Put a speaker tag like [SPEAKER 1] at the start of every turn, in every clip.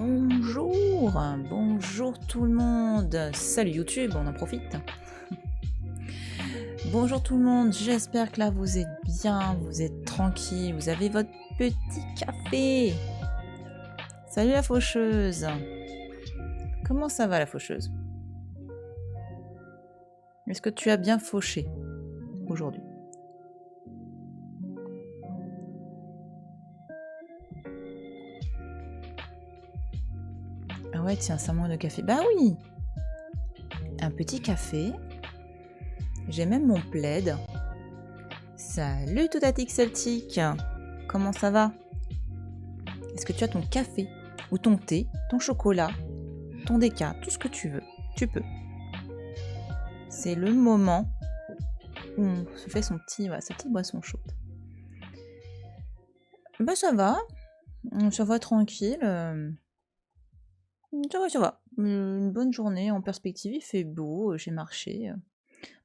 [SPEAKER 1] Bonjour, bonjour tout le monde. Salut YouTube, on en profite. Bonjour tout le monde, j'espère que là vous êtes bien, vous êtes tranquille, vous avez votre petit café. Salut la faucheuse. Comment ça va la faucheuse? Est-ce que tu as bien fauché aujourd'hui? Ah ouais, tiens, ça manque de café. Bah oui, un petit café. J'ai même mon plaid. Salut Toutatique Celtique. Comment ça va? Est-ce que tu as ton café ou ton thé, ton chocolat, ton déca, tout ce que tu veux? Tu peux. C'est le moment où on se fait sa petite boisson chaude. Bah ça va tranquille. Ça va. Une bonne journée en perspective, il fait beau, j'ai marché.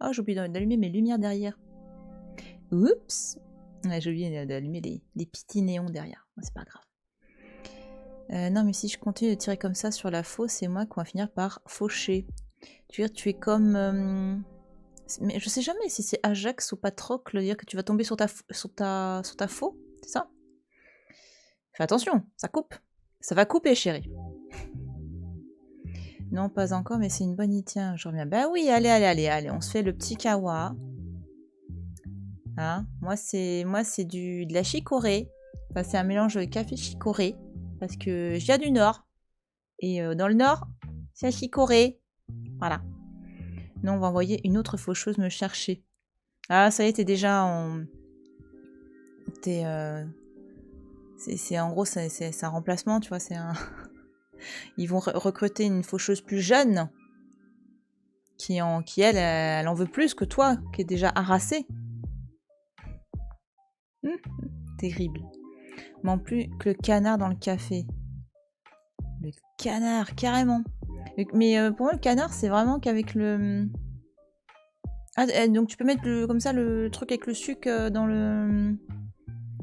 [SPEAKER 1] Ah, j'ai oublié d'allumer mes lumières derrière. Oups! Ouais, j'ai oublié d'allumer les petits néons derrière. C'est pas grave. Non, mais si je continue de tirer comme ça sur la faux, c'est moi qu'on va finir par faucher. Tu veux dire, tu es comme... Mais je sais jamais si c'est Ajax ou Patrocle, dire que tu vas tomber sur ta faux, c'est ça? Fais attention, ça coupe. Ça va couper, chérie. Non, pas encore, mais c'est une bonne idée. Tiens, je reviens. Bah oui, allez, on se fait le petit kawa. Hein, moi, c'est de la chicorée. Enfin, c'est un mélange de café chicorée. Parce que je viens du Nord. Et dans le Nord, c'est la chicorée. Voilà. Non, on va envoyer une autre faucheuse me chercher. Ah, ça y est, t'es déjà en... T'es... C'est en gros, c'est un remplacement, tu vois, c'est un... Ils vont recruter une faucheuse plus jeune qui elle en veut plus que toi, qui est déjà harassée. Terrible. Mais plus que le canard dans le café. Le canard, carrément. Mais pour moi, le canard, c'est vraiment qu'avec le... Ah, donc tu peux mettre comme ça le truc avec le sucre dans le...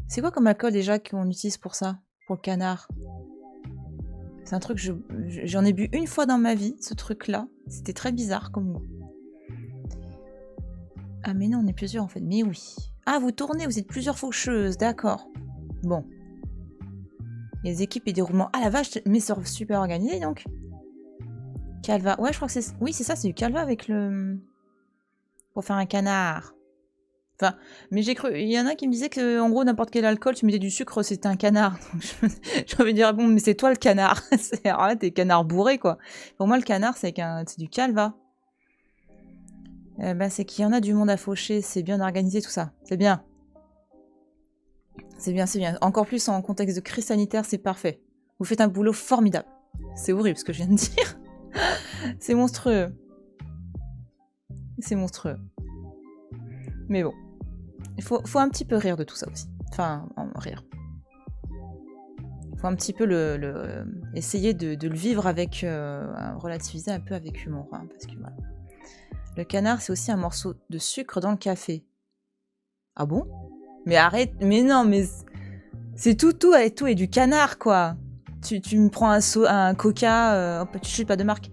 [SPEAKER 1] C'est quoi comme alcool déjà qu'on utilise pour ça? Pour le canard? C'est un truc, j'en ai bu une fois dans ma vie, ce truc-là. C'était très bizarre comme goût. Ah mais non, on est plusieurs en fait. Mais oui. Ah, vous tournez, vous êtes plusieurs faucheuses, d'accord. Bon. Les équipes et déroulement. Ah la vache, mais c'est super organisé donc. Calva. Ouais, je crois que c'est... Oui, c'est ça, c'est du calva avec le... Pour faire un canard. Enfin, mais j'ai cru... Il y en a qui me disaient que, en gros, n'importe quel alcool, tu mettais du sucre, c'était un canard. Donc, j'ai envie de dire, bon, mais c'est toi le canard. Alors là, t'es canard bourré, quoi. Pour moi, le canard, c'est du calva. C'est qu'il y en a du monde à faucher, c'est bien organisé tout ça. C'est bien. C'est bien, c'est bien. Encore plus en contexte de crise sanitaire, c'est parfait. Vous faites un boulot formidable. C'est horrible ce que je viens de dire. C'est monstrueux. C'est monstrueux. Mais bon. Il faut un petit peu rire de tout ça aussi. Enfin, rire. Il faut un petit peu essayer de le vivre avec... relativiser un peu avec humour. Hein, parce que voilà. Le canard, c'est aussi un morceau de sucre dans le café. Ah bon? Mais arrête, mais non, mais c'est tout et du canard, quoi. Tu me prends un coca, je sais pas de marque,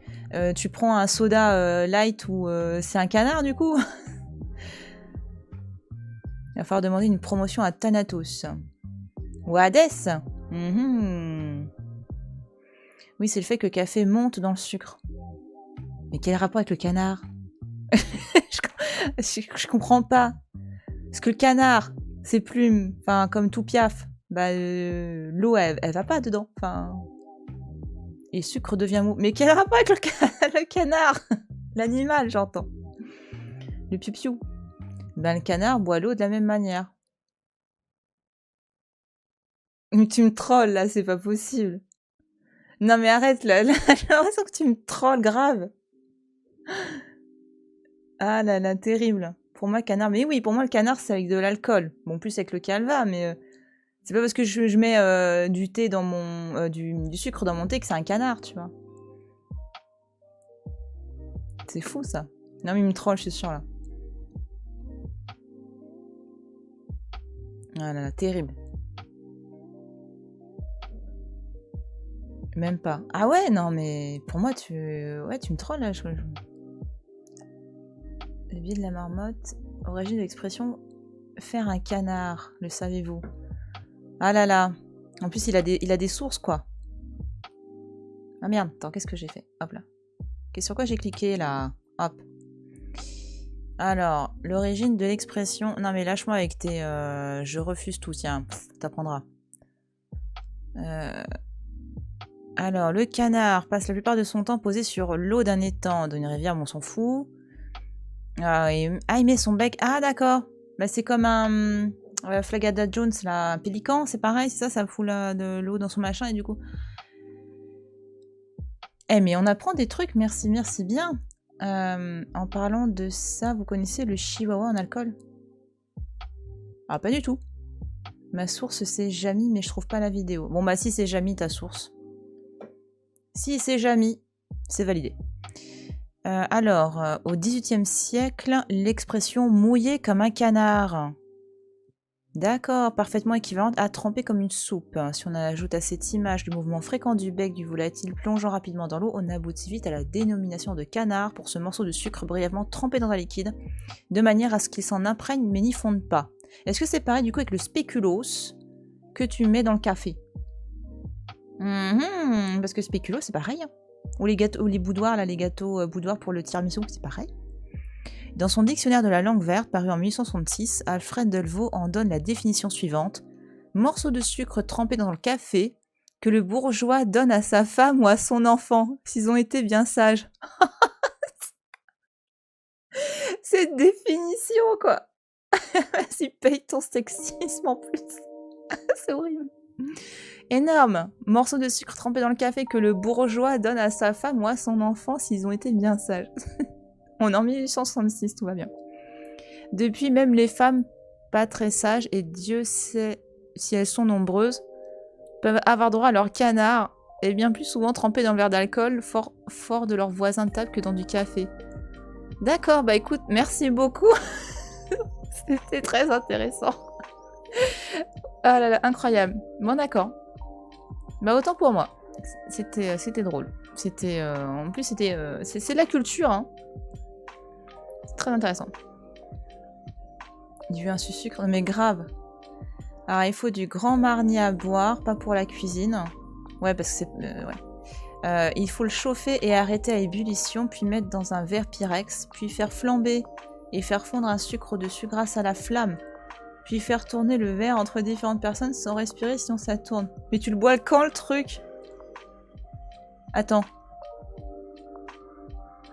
[SPEAKER 1] tu prends un soda light ou c'est un canard, du coup. Il va falloir demander une promotion à Thanatos. Ou à Hades. Oui, c'est le fait que le café monte dans le sucre. Mais quel rapport avec le canard? je comprends pas. Parce que le canard, ses plumes, enfin, comme tout piaf, bah, l'eau, elle va pas dedans. Enfin. Et le sucre devient mou. Mais quel rapport avec le canard? L'animal, j'entends. Le piou-piou. Ben, le canard boit l'eau de la même manière. Mais tu me trolles, là, c'est pas possible. Non, mais arrête, là, j'ai l'impression que tu me trolles grave. Ah là là, terrible. Pour moi, le canard... Mais oui, pour moi, le canard, c'est avec de l'alcool. Bon, plus avec le calva, mais... c'est pas parce que je mets du thé dans mon... du sucre dans mon thé que c'est un canard, tu vois. C'est fou, ça. Non, mais il me troll, je suis sûre, là. Ah là là, terrible. Même pas. Ah ouais, non, mais pour moi, tu... Ouais, tu me trolles, là. Le biais de la marmotte, origine de l'expression « faire un canard », le savez-vous? Ah là là. En plus, il a des sources, quoi. Ah merde, attends, qu'est-ce que j'ai fait? Hop là. Sur quoi j'ai cliqué, là? Hop. Alors, l'origine de l'expression... Non, mais lâche-moi avec tes... je refuse tout, tiens. T'apprendras. Alors, le canard passe la plupart de son temps posé sur l'eau d'un étang, d'une rivière, bon, on s'en fout. Il met son bec... Ah, d'accord. Bah, c'est comme un... Flagada Jones, là, un pélican, c'est pareil, c'est ça, ça fout de l'eau dans son machin, et du coup... Eh, mais on apprend des trucs, merci, merci bien. En parlant de ça, vous connaissez le chihuahua en alcool? Ah, pas du tout. Ma source, c'est Jamy, mais je trouve pas la vidéo. Bon, bah, si c'est Jamy, ta source. Si c'est Jamy, c'est validé. Alors, au XVIIIe siècle, l'expression « mouillé comme un canard ». D'accord, parfaitement équivalente à tremper comme une soupe. Si on ajoute à cette image le mouvement fréquent du bec du volatile plongeant rapidement dans l'eau, on aboutit vite à la dénomination de canard pour ce morceau de sucre brièvement trempé dans un liquide, de manière à ce qu'il s'en imprègne mais n'y fonde pas. Est-ce que c'est pareil du coup avec le spéculoos que tu mets dans le café? Parce que spéculoos c'est pareil. Hein. Ou les gâteaux, ou les boudoirs, là, les gâteaux boudoirs pour le tiramisu, c'est pareil. Dans son dictionnaire de la langue verte, paru en 1866, Alfred Delvaux en donne la définition suivante. Morceau de sucre trempé dans le café que le bourgeois donne à sa femme ou à son enfant, s'ils ont été bien sages. Cette définition, quoi. Vas-y, paye ton sexisme en plus. C'est horrible. Énorme. Morceau de sucre trempé dans le café que le bourgeois donne à sa femme ou à son enfant s'ils ont été bien sages. On est en 1866, tout va bien. Depuis, même les femmes pas très sages, et Dieu sait si elles sont nombreuses, peuvent avoir droit à leur canard, et bien plus souvent trempé dans le verre d'alcool, fort de leurs voisins de table que dans du café. D'accord, bah écoute, merci beaucoup. C'était très intéressant. Ah là là, incroyable. Bon d'accord. Bah autant pour moi. C'était drôle. C'était en plus c'était c'est de la culture hein. C'est très intéressant. Du un sucre mais grave. Alors il faut du grand marnier à boire, pas pour la cuisine. Ouais parce que c'est ouais. Il faut le chauffer et arrêter à ébullition, puis mettre dans un verre Pyrex, puis faire flamber et faire fondre un sucre au-dessus grâce à la flamme. Puis faire tourner le verre entre différentes personnes sans respirer sinon ça tourne. Mais tu le bois quand le truc? Attends.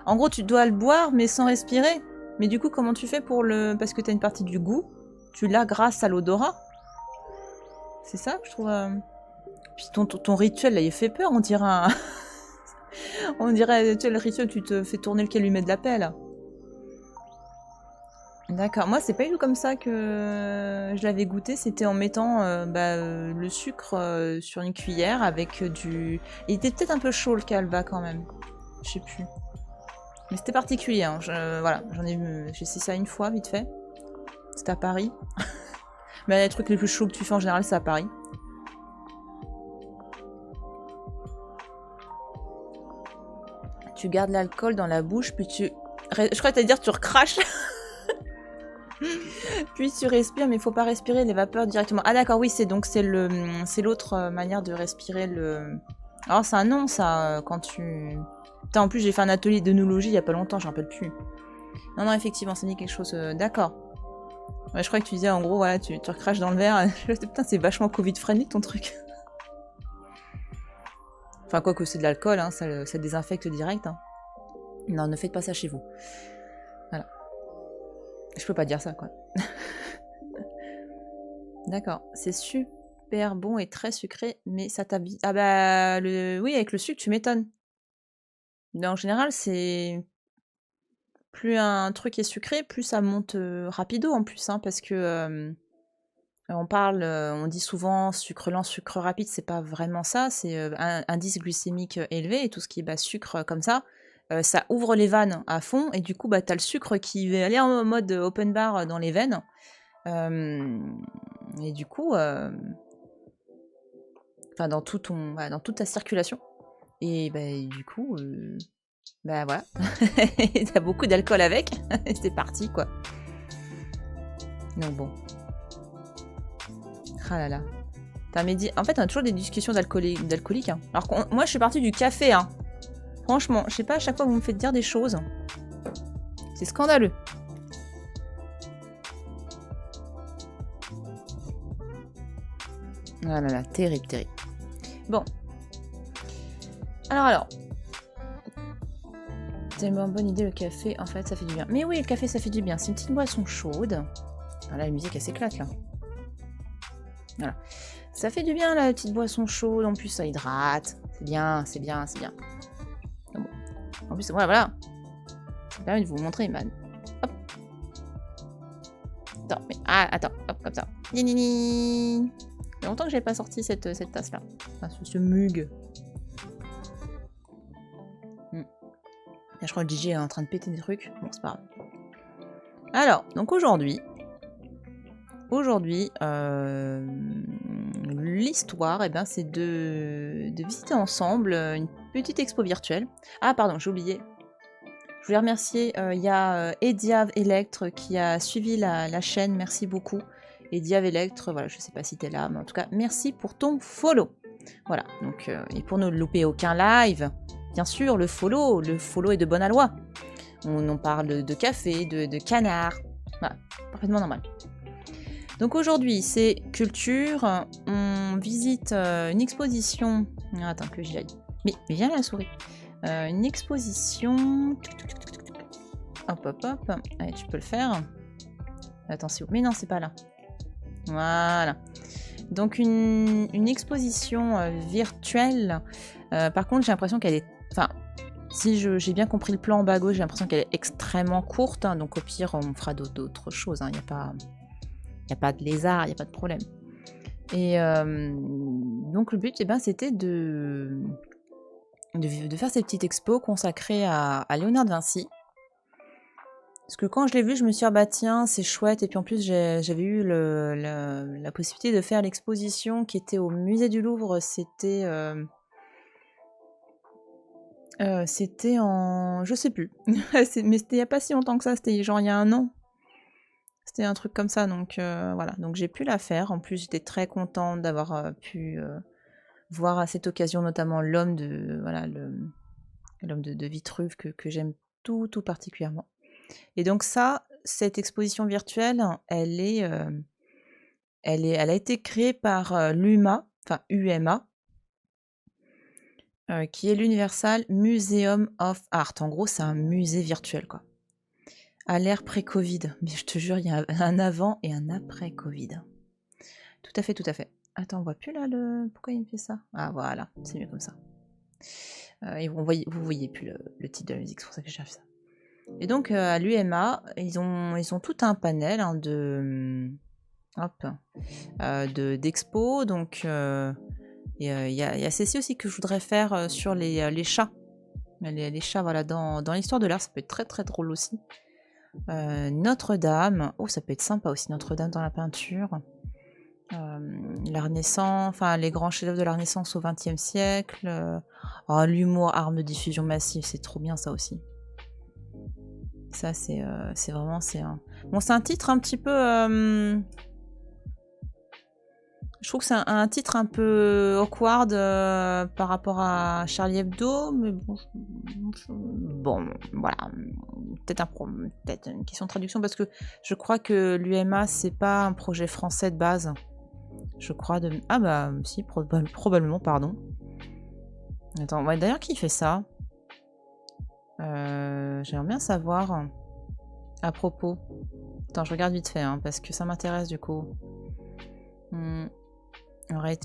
[SPEAKER 1] En gros tu dois le boire mais sans respirer. Mais du coup comment tu fais pour le... Parce que t'as une partie du goût. Tu l'as grâce à l'odorat. C'est ça que je trouve... Puis ton rituel là il fait peur, on dirait un... on dirait tu sais, le rituel tu te fais tourner le calumet de la pelle. D'accord, moi c'est pas du tout comme ça que je l'avais goûté, c'était en mettant le sucre sur une cuillère avec du... Il était peut-être un peu chaud le calva quand même, je sais plus. Mais c'était particulier, hein. Voilà, j'ai essayé ça une fois vite fait. C'était à Paris. Mais les trucs les plus chauds que tu fais en général c'est à Paris. Tu gardes l'alcool dans la bouche puis tu... Je crois que t'allais dire tu recraches. Puis tu respires, mais il faut pas respirer les vapeurs directement. Ah d'accord, oui, c'est l'autre manière de respirer le... Alors c'est un nom ça, quand tu... Putain, en plus j'ai fait un atelier d'œnologie il y a pas longtemps, je me rappelle plus. Non, effectivement, ça dit quelque chose... D'accord. Ouais, je crois que tu disais en gros, voilà, tu recraches dans le verre. Putain, c'est vachement Covid-friendly ton truc. Enfin, quoi que c'est de l'alcool, hein, ça désinfecte direct. Hein. Non, ne faites pas ça chez vous. Voilà. Je peux pas dire ça, quoi. D'accord. C'est super bon et très sucré, mais ça t'habille. Ah bah, oui, avec le sucre, tu m'étonnes. Mais en général, c'est... Plus un truc est sucré, plus ça monte rapido en plus, hein, parce que... on dit souvent sucre lent, sucre rapide, c'est pas vraiment ça, c'est indice glycémique élevé, et tout ce qui est sucre comme ça ouvre les vannes à fond, et du coup, t'as le sucre qui va aller en mode open bar dans les veines, et du coup, Enfin, dans dans toute ta circulation. Et bah, du coup, bah voilà. T'as beaucoup d'alcool avec. Et c'est parti, quoi. Donc bon. Ah là là. En fait, on a toujours des discussions d'alcooliques. Hein. Alors que moi, je suis partie du café. Hein. Franchement, je sais pas, à chaque fois, vous me faites dire des choses. C'est scandaleux. Ah là là, terrible, terrible. Bon. Alors. C'est une bonne idée, le café. En fait, ça fait du bien. Mais oui, le café, ça fait du bien. C'est une petite boisson chaude. Ah là, la musique, elle s'éclate, là. Voilà. Ça fait du bien, la petite boisson chaude. En plus, ça hydrate. C'est bien, c'est bien, c'est bien. Bon. En plus, voilà. Ça me permet de vous montrer, man. Hop. Attends, mais... Ah, attends. Hop, comme ça. Ni. Il y a longtemps que j'avais pas sorti cette tasse-là. Enfin, ce mug. Je crois que le DJ est en train de péter des trucs. Bon, c'est pas grave. Alors, donc aujourd'hui, l'histoire, eh ben, c'est de visiter ensemble une petite expo virtuelle. Ah, pardon, j'ai oublié. Je voulais remercier, il y a Ediave Electre qui a suivi la chaîne. Merci beaucoup. Ediave Electre, voilà, je sais pas si t'es là, mais en tout cas, merci pour ton follow. Voilà, donc, et pour ne louper aucun live, bien sûr, le follow est de bonne aloi. On parle de café, de canard. Voilà, parfaitement normal. Donc aujourd'hui, c'est culture. On visite une exposition. Ah, attends que j'y aille. Mais viens là, la souris. Une exposition. Hop. Allez, tu peux le faire. Attention. Mais non, c'est pas là. Voilà. Donc une exposition virtuelle. Par contre, j'ai l'impression qu'elle est... Enfin, si j'ai bien compris le plan en bas à gauche, j'ai l'impression qu'elle est extrêmement courte. Hein, donc au pire, on fera d'autres choses. Il n'y a pas de lézard, il n'y a pas de problème. Et donc le but, c'était de faire cette petite expo consacrée à Léonard de Vinci. Parce que quand je l'ai vu, je me suis dit, ah bah tiens, c'est chouette. Et puis en plus, j'avais eu la possibilité de faire l'exposition qui était au musée du Louvre. C'était en... Je sais plus. Mais c'était il n'y a pas si longtemps que ça. C'était genre il y a un an. C'était un truc comme ça. Donc voilà. Donc j'ai pu la faire. En plus, j'étais très contente d'avoir pu voir à cette occasion notamment l'homme de... Voilà, l'homme de Vitruve que j'aime tout particulièrement. Et donc cette exposition virtuelle, elle a été créée par l'UMA, enfin UMA, qui est l'Universal Museum of Art. En gros, c'est un musée virtuel, quoi. À l'ère pré-Covid. Mais je te jure, il y a un avant et un après Covid. Tout à fait. Attends, on voit plus là le... Pourquoi il me fait ça? Ah voilà, c'est mieux comme ça. Et vous voyez plus le titre de la musique, c'est pour ça que je cherche ça. Et donc à l'UMA, ils ont tout un panel hein, d'expos. Donc il y a ceci aussi que je voudrais faire sur les chats. Les chats, voilà, dans l'histoire de l'art, ça peut être très très drôle aussi. Notre-Dame, oh ça peut être sympa aussi, Notre-Dame dans la peinture. La Renaissance, enfin les grands chefs-d'œuvre de la Renaissance au XXe siècle. L'humour, arme de diffusion massive, c'est trop bien ça aussi. Ça, c'est vraiment... Bon, c'est un titre un petit peu... Je trouve que c'est un titre un peu awkward par rapport à Charlie Hebdo, mais bon, voilà. Peut-être une question de traduction, parce que je crois que l'UMA, c'est pas un projet français de base. Je crois de... Ah bah, si, probablement, pardon. Attends, ouais, d'ailleurs, qui fait ça? J'aimerais bien savoir à propos. Attends, je regarde vite fait, hein, parce que ça m'intéresse du coup.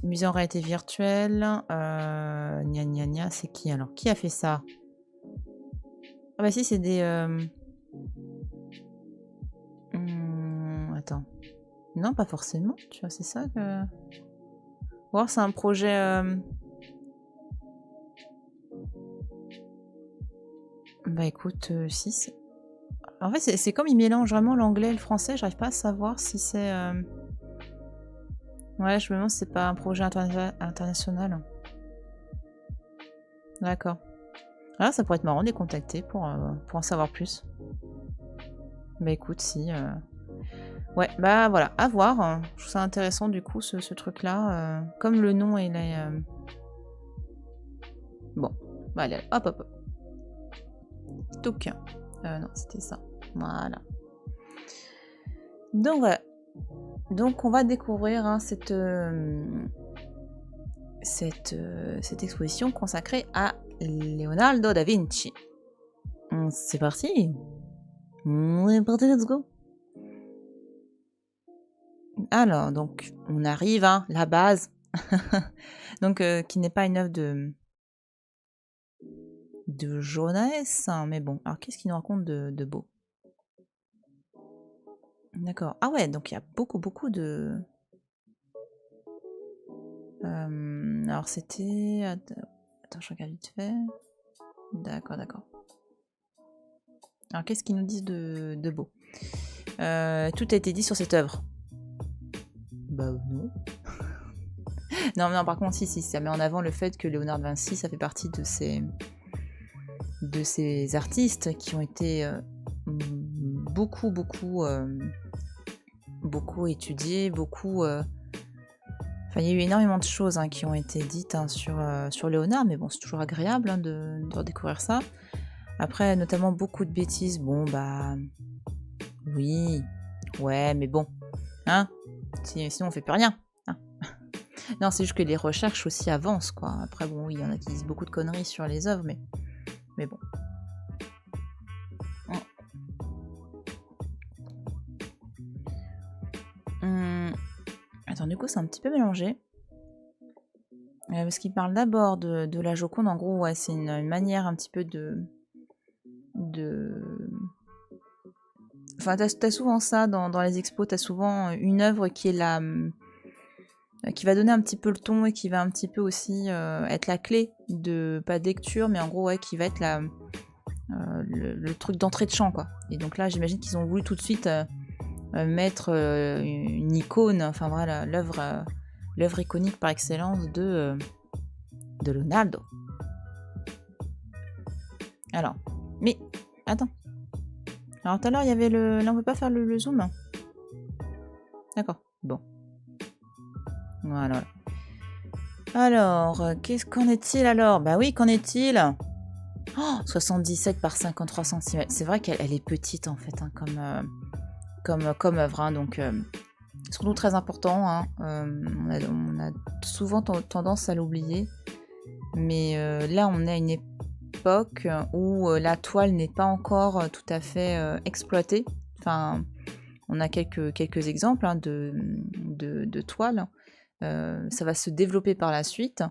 [SPEAKER 1] Musée en réalité virtuelle. Gna, c'est qui alors? Qui a fait ça? Ah bah si, c'est des... Attends. Non, pas forcément, tu vois, c'est ça que... Ou c'est un projet... Bah écoute, si... En fait, c'est comme ils mélangent vraiment l'anglais et le français, j'arrive pas à savoir si c'est... Ouais, je me demande si c'est pas un projet international. D'accord. Ah, ça pourrait être marrant de les contacter pour en savoir plus. Bah écoute, si... Ouais, bah voilà, à voir. Je trouve ça intéressant du coup, ce truc-là. Comme le nom, il est... Bon, bah allez, hop, hop, hop. Touc. Non, c'était ça. Voilà. Donc voilà. Donc on va découvrir hein, cette exposition consacrée à Leonardo da Vinci. C'est parti. On est parti, let's go. Alors, donc, on arrive, hein, la base. Donc, qui n'est pas une œuvre de Jonas, hein, mais bon. Alors, qu'est-ce qu'il nous raconte de beau? D'accord. Ah ouais, donc il y a beaucoup de... alors, c'était... Attends, je regarde vite fait. D'accord. Alors, qu'est-ce qu'ils nous disent de beau? Tout a été dit sur cette œuvre. Bah non. non, par contre, si, ça met en avant le fait que Léonard de Vinci, ça fait partie de ces artistes qui ont été beaucoup étudiés, Enfin, il y a eu énormément de choses hein, qui ont été dites hein, sur Léonard, mais bon, c'est toujours agréable hein, de redécouvrir ça. Après, notamment beaucoup de bêtises. Bon, bah... Oui. Ouais, mais bon. Hein? Sinon, on fait plus rien. Hein. Non, c'est juste que les recherches aussi avancent, quoi. Après, bon, il y en a qui disent beaucoup de conneries sur les œuvres, mais bon. Attends, du coup, c'est un petit peu mélangé. Parce qu'il parle d'abord de la Joconde. En gros, ouais, c'est une manière un petit peu de... Enfin, t'as souvent ça dans les expos. T'as souvent une œuvre qui est qui va donner un petit peu le ton et qui va un petit peu aussi être la clé de... Pas de lecture, mais en gros, ouais, qui va être le truc d'entrée de champ, quoi. Et donc là, j'imagine qu'ils ont voulu tout de suite... mettre une icône, enfin voilà, l'œuvre iconique par excellence de Leonardo. Alors, mais attends. Alors tout à l'heure il y avait là on peut pas faire le zoom. D'accord. Bon. Voilà. Alors, qu'en est-il alors? Bah oui, qu'en est-il? 77 par 53 cm. C'est vrai qu'elle est petite en fait, hein, comme œuvre, hein, donc c'est surtout très important. Hein, on a souvent tendance à l'oublier, mais là on est à une époque où la toile n'est pas encore tout à fait exploitée. Enfin, on a quelques exemples hein, de toiles. Ça va se développer par la suite,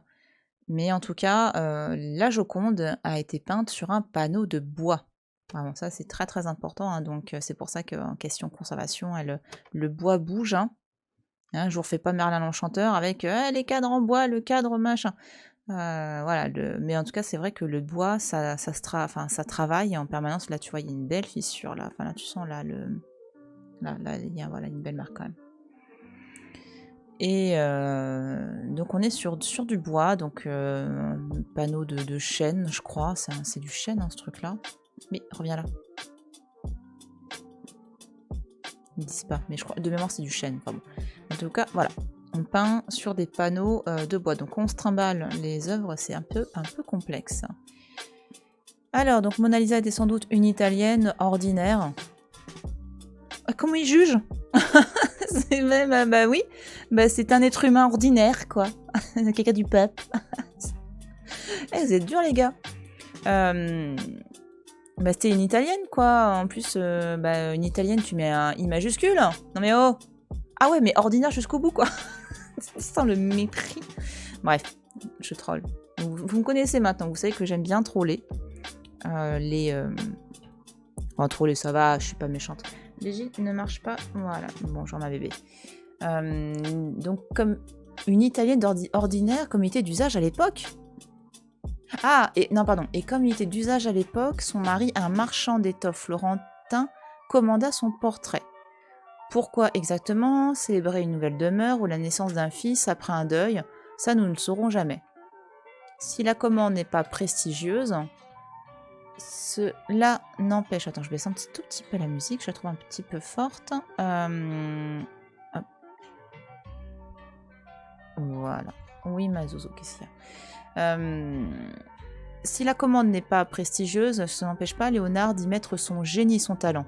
[SPEAKER 1] mais en tout cas, la Joconde a été peinte sur un panneau de bois. Vraiment, ça c'est très important, hein, donc c'est pour ça qu'en question conservation, le bois bouge. Hein. Je vous refais pas Merlin l'Enchanteur avec les cadres en bois, le cadre machin. Voilà, mais en tout cas c'est vrai que le bois, ça travaille en permanence. Là tu vois, il y a une belle fissure là. Enfin là tu sens là il y a voilà, une belle marque quand même. Et donc on est sur du bois, donc panneau de chêne, je crois. C'est du chêne hein, ce truc là. Mais reviens là. Ils disent pas, mais je crois de mémoire c'est du chêne. Enfin bon. En tout cas, voilà. On peint sur des panneaux de bois. Donc on se trimballe les œuvres, c'est un peu complexe. Alors, donc Mona Lisa était sans doute une italienne ordinaire. Comment ils jugent? C'est même, bah oui. Bah c'est un être humain ordinaire, quoi. Quelqu'un du peuple. Vous êtes durs, les gars. Bah c'était une italienne quoi, en plus une italienne tu mets un I majuscule. Non mais oh. Ah ouais mais ordinaire jusqu'au bout quoi. Sans le mépris. Bref, je troll. Vous me connaissez maintenant, vous savez que j'aime bien troller. Enfin troller ça va, je suis pas méchante. Les gilets ne marchent pas, voilà, bonjour ma bébé. Donc comme une italienne ordinaire comme il était d'usage à l'époque. Ah, et comme il était d'usage à l'époque, son mari, un marchand d'étoffes florentin, commanda son portrait. Pourquoi exactement célébrer une nouvelle demeure ou la naissance d'un fils après un deuil? Ça, nous ne le saurons jamais. Si la commande n'est pas prestigieuse, cela n'empêche... Attends, je baisse un tout petit peu la musique, je la trouve un petit peu forte. Hop. Voilà. Oui, Mazozo, qu'est-ce qu'il y a? Si la commande n'est pas prestigieuse, ça n'empêche pas Léonard d'y mettre son génie, son talent.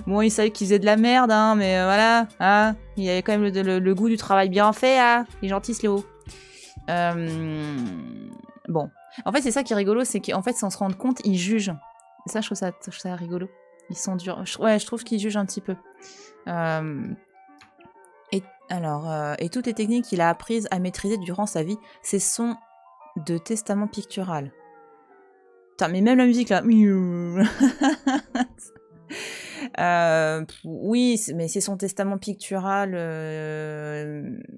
[SPEAKER 1] Bon, il savait qu'il faisait de la merde, hein, mais voilà, hein, il avait quand même le goût du travail bien fait, hein. Il est gentil, ce Léo. Bon. En fait, c'est ça qui est rigolo, c'est qu'en fait, sans se rendre compte, ils jugent. Ça, je trouve ça rigolo. Ils sont durs. Ouais, je trouve qu'ils jugent un petit peu. Et toutes les techniques qu'il a apprises à maîtriser durant sa vie, c'est son de testament pictural. Putain, mais même la musique, là... oui, mais c'est son testament pictural.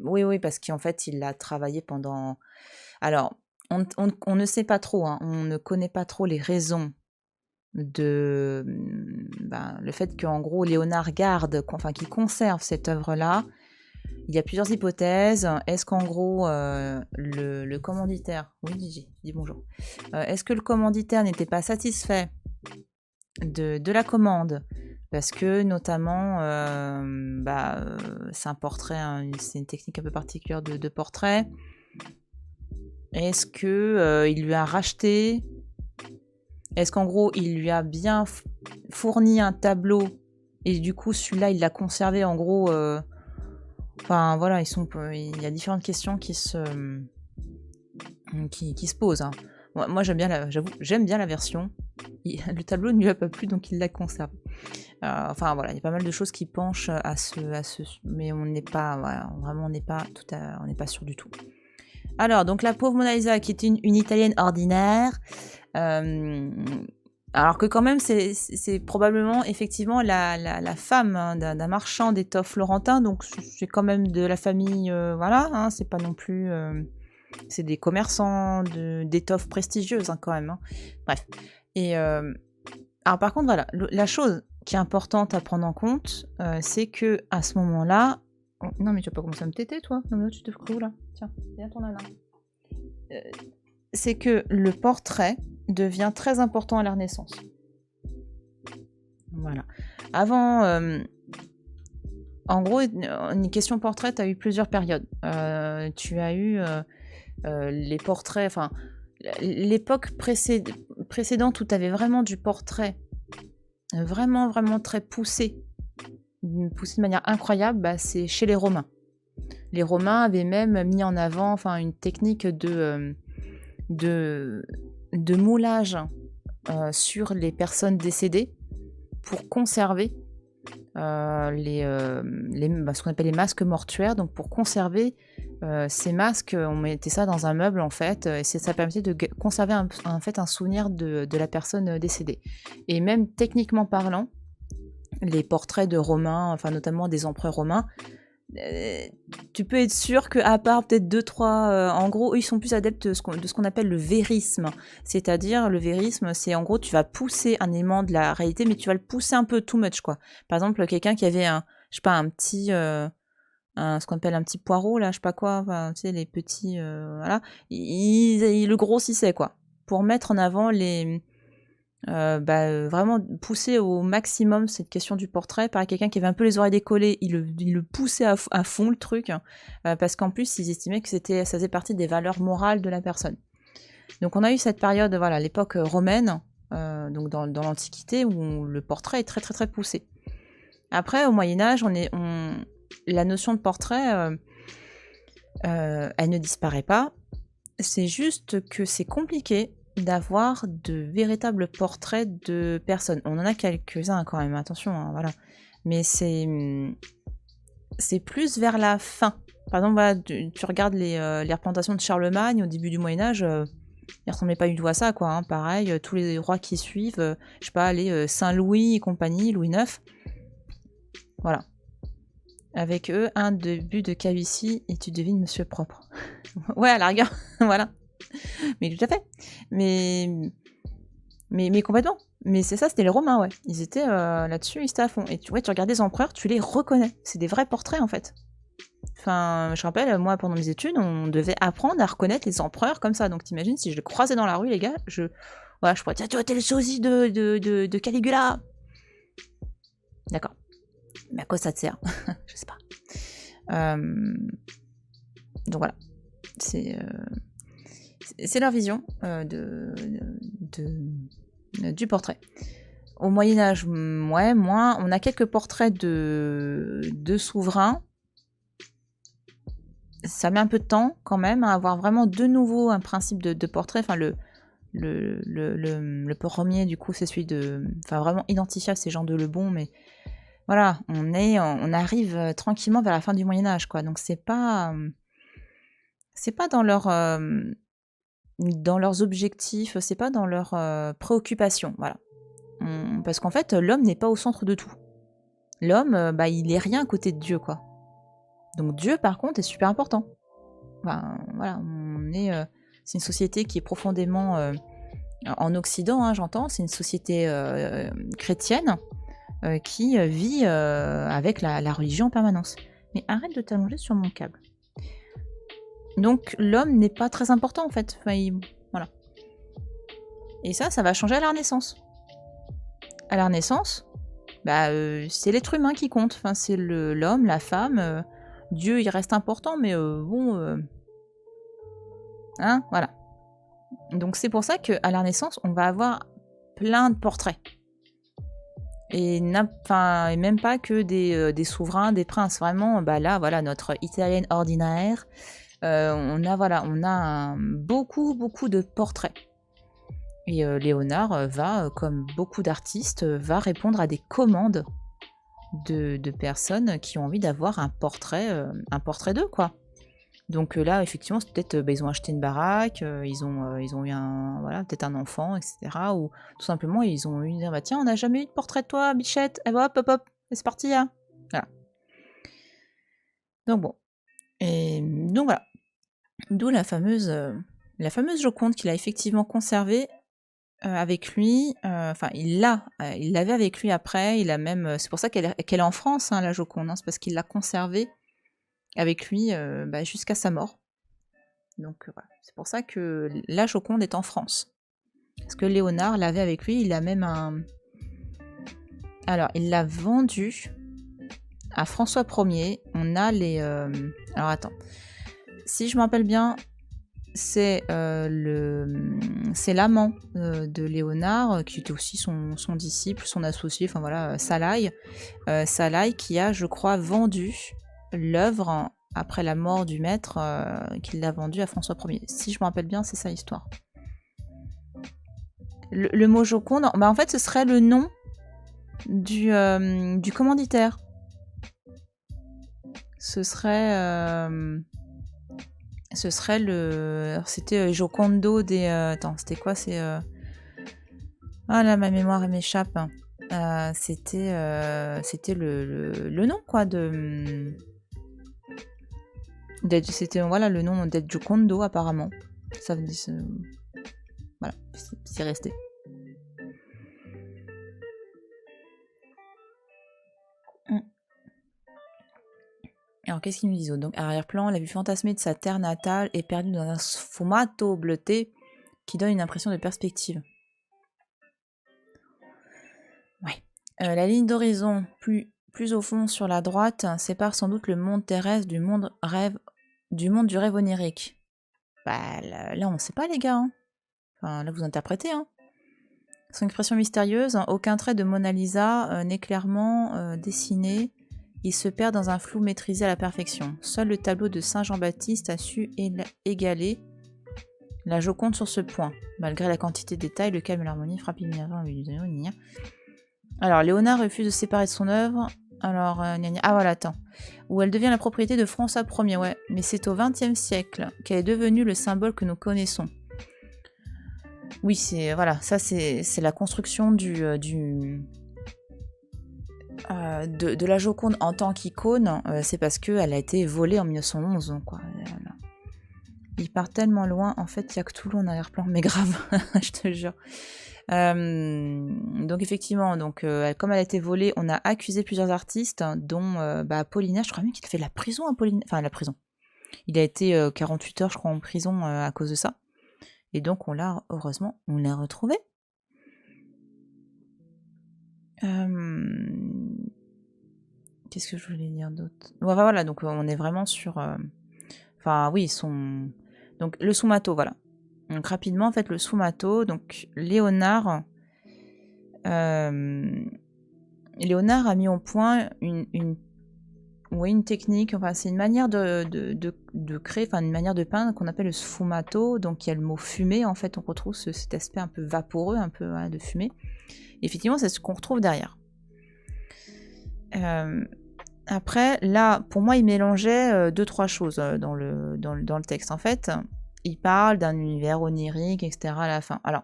[SPEAKER 1] Oui, parce qu'en fait, il l'a travaillé pendant... Alors, on ne sait pas trop, hein, on ne connaît pas trop les raisons de... le fait qu'en gros, Léonard garde, enfin, qu'il conserve cette œuvre-là. Il y a plusieurs hypothèses. Est-ce qu'en gros, le commanditaire... Oui, Gigi, dis bonjour. Est-ce que le commanditaire n'était pas satisfait de la commande? Parce que, notamment, c'est un portrait, hein, c'est une technique un peu particulière de portrait. Est-ce que il lui a racheté? Est-ce qu'en gros, il lui a bien fourni un tableau et du coup, celui-là, il l'a conservé, en gros... Enfin, voilà, il y a différentes questions qui se posent, hein. Moi, j'aime bien la version. Le tableau ne lui a pas plu, donc il la conserve. Enfin, voilà, il y a pas mal de choses qui penchent à ce mais on n'est pas, voilà, vraiment, on n'est pas sûr du tout. Alors, donc la pauvre Mona Lisa, qui était une Italienne ordinaire, alors que quand même, c'est probablement effectivement la femme, hein, d'un marchand d'étoffes florentin, donc c'est quand même de la famille, voilà, hein, c'est pas non plus... c'est des commerçants d'étoffes prestigieuses, hein, quand même, hein. Bref. Et alors par contre, voilà, la chose qui est importante à prendre en compte, c'est que à ce moment-là... Oh, non, mais tu vas pas commencer à me téter, toi? Non, mais tu te fous où, là? Tiens, viens ton nana. C'est que le portrait devient très important à la Renaissance. Voilà. Avant... en gros, une question portrait, tu as eu plusieurs périodes. Tu as eu les portraits... Enfin, l'époque précédente où tu avais vraiment du portrait vraiment, vraiment très poussé de manière incroyable, c'est chez les Romains. Les Romains avaient même mis en avant, enfin, une technique de moulage sur les personnes décédées pour conserver ce qu'on appelle les masques mortuaires. Donc pour conserver ces masques, on mettait ça dans un meuble, en fait, et ça permettait de conserver un souvenir de la personne décédée. Et même techniquement parlant, les portraits de Romains, enfin notamment des empereurs romains, tu peux être sûr qu'à part peut-être 2-3... en gros, eux, ils sont plus adeptes de ce qu'on appelle le vérisme. C'est-à-dire, le vérisme, c'est en gros, tu vas pousser un élément de la réalité, mais tu vas le pousser un peu too much, quoi. Par exemple, quelqu'un qui avait un petit... ce qu'on appelle un petit poireau, là, je sais pas quoi, enfin, tu sais, les petits... voilà. Il le grossissait, quoi. Pour mettre en avant les... vraiment pousser au maximum cette question du portrait. Par quelqu'un qui avait un peu les oreilles décollées, il le poussait à fond, le truc, parce qu'en plus ils estimaient que ça faisait partie des valeurs morales de la personne. Donc on a eu cette période, voilà, l'époque romaine, donc dans l'Antiquité, où le portrait est très très très poussé. Après, au Moyen-Âge, la notion de portrait, elle ne disparaît pas. C'est juste que c'est compliqué d'avoir de véritables portraits de personnes. On en a quelques-uns quand même, attention, hein, voilà. Mais c'est plus vers la fin. Par exemple, voilà, tu regardes les représentations de Charlemagne au début du Moyen-Âge, il ressemblait pas du tout à ça, quoi, hein. Pareil, tous les rois qui suivent, je sais pas, les Saint-Louis et compagnie, Louis IX. Voilà. Avec eux, un début de calvitie et tu devines Monsieur Propre. Ouais, à la rigueur, voilà. Mais tout à fait. Mais complètement. Mais c'est ça, c'était les Romains, ouais. Ils étaient là-dessus, ils étaient à fond. Et tu regardes les empereurs, tu les reconnais. C'est des vrais portraits, en fait. Enfin, je rappelle, moi, pendant mes études, on devait apprendre à reconnaître les empereurs comme ça. Donc t'imagines, si je les croisais dans la rue, les gars, voilà, je pourrais dire, tu vois, t'es le sosie de Caligula. D'accord. Mais à quoi ça te sert? Je sais pas. Donc voilà. C'est leur vision du portrait. Au Moyen-Âge, ouais, moins. On a quelques portraits de souverains. Ça met un peu de temps quand même à avoir vraiment de nouveau un principe de portrait. Enfin, le premier, du coup, c'est celui enfin, vraiment identifiable, c'est Jean de Lebon, mais voilà, on arrive tranquillement vers la fin du Moyen-Âge, quoi. Donc c'est pas dans leurs objectifs, c'est pas dans leurs préoccupations, voilà. Parce qu'en fait, l'homme n'est pas au centre de tout. L'homme, il est rien à côté de Dieu, quoi. Donc Dieu, par contre, est super important. Enfin, voilà, c'est une société qui est profondément en Occident, hein, j'entends, c'est une société chrétienne qui vit avec la religion en permanence. Mais arrête de t'allonger sur mon câble. Donc l'homme n'est pas très important en fait. Enfin, voilà. Et ça va changer à la Renaissance. À la Renaissance, c'est l'être humain qui compte. Enfin, c'est l'homme, la femme. Dieu, il reste important, mais bon... Hein, voilà. Donc c'est pour ça qu'à la Renaissance, on va avoir plein de portraits. Et même pas que des souverains, des princes. Vraiment, là, voilà, notre italienne ordinaire. On a beaucoup de portraits. Et Léonard va, comme beaucoup d'artistes, va répondre à des commandes de personnes qui ont envie d'avoir un portrait d'eux, quoi. Donc là, effectivement, c'est peut-être ils ont acheté une baraque, ils ont eu peut-être un enfant, etc. Ou tout simplement, ils ont eu tiens, on n'a jamais eu de portrait de toi, bichette. Et hop, c'est parti, hein. Voilà. Donc bon. Et donc voilà. D'où la fameuse Joconde qu'il a effectivement conservée avec lui. Enfin, il l'avait avec lui après. Il a même. C'est pour ça qu'elle est en France, hein, la Joconde. Hein, c'est parce qu'il l'a conservée avec lui jusqu'à sa mort. Donc voilà, c'est pour ça que la Joconde est en France. Parce que Léonard l'avait avec lui, il a même Alors, il l'a vendu à François Ier. On a les... Alors attends. Si je me rappelle bien, c'est l'amant de Léonard, qui était aussi son disciple, son associé, enfin voilà, Salaï. Salaï qui a, je crois, vendu l'œuvre après la mort du maître, qu'il l'a vendu à François Ier. Si je me rappelle bien, c'est ça l'histoire. Le mot Joconde, en fait, ce serait le nom du commanditaire. Ce serait c'était Jocondo des... attends, c'était quoi? Ah là, ma mémoire m'échappe. C'était le nom, quoi, c'était le nom d'être Jocondo, apparemment. Ça veut dire... Voilà, c'est resté. Alors, qu'est-ce qu'ils nous disent? Donc, arrière-plan, la vue fantasmée de sa terre natale est perdue dans un sfumato bleuté qui donne une impression de perspective. Ouais. La ligne d'horizon, plus au fond sur la droite, sépare sans doute le monde terrestre du monde du rêve onirique. Là, on ne sait pas, les gars. Hein. Enfin, là, vous interprétez. Hein. Son expression mystérieuse, aucun trait de Mona Lisa n'est clairement dessiné. Il se perd dans un flou maîtrisé à la perfection. Seul le tableau de Saint Jean-Baptiste a su égaler la Joconde sur ce point. Malgré la quantité de détails, le calme et l'harmonie frappent immédiatement. Alors, Léonard refuse de se séparer de son œuvre. Alors, ah voilà, attends. Où elle devient la propriété de François Ier, ouais. Mais c'est au XXe siècle qu'elle est devenue le symbole que nous connaissons. Oui, ça c'est la construction de la Joconde en tant qu'icône, c'est parce qu'elle a été volée en 1911, quoi. Il part tellement loin, en fait, il y a que Toulon en arrière-plan, mais grave, je te jure. Donc effectivement, comme elle a été volée, on a accusé plusieurs artistes, dont Apollinaire, je crois même qu'il a fait la prison, Apollinaire. Enfin, la prison. Il a été 48 heures, je crois, en prison à cause de ça. Et donc, heureusement, on l'a retrouvé. Qu'est-ce que je voulais dire d'autre? Voilà, donc on est vraiment sur... Enfin, oui, donc le Sumato, voilà. Donc rapidement, en fait, le Sumato, donc Léonard a mis au point une technique, enfin c'est une manière de créer, enfin une manière de peindre qu'on appelle le sfumato, donc il y a le mot fumée, en fait on retrouve cet aspect un peu vaporeux, un peu de fumée. Et effectivement, c'est ce qu'on retrouve derrière. Après, là, pour moi, il mélangeait 2-3 choses dans le texte. En fait, il parle d'un univers onirique, etc. à la fin. Alors,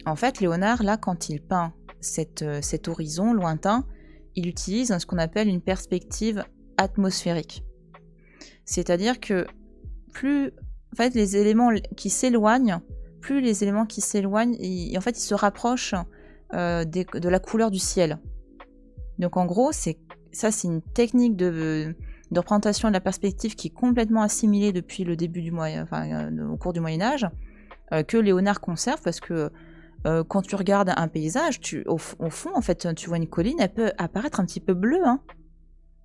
[SPEAKER 1] en fait, Léonard, là, quand il peint cet horizon lointain, il utilise ce qu'on appelle une perspective atmosphérique. C'est-à-dire que plus, en fait, les éléments qui s'éloignent, en fait, ils se rapprochent de la couleur du ciel. Donc, en gros, c'est une technique de représentation de la perspective qui est complètement assimilée depuis le début au cours du Moyen-Âge, que Léonard conserve, parce que quand tu regardes un paysage, au fond, en fait, tu vois une colline, elle peut apparaître un petit peu bleue. Hein.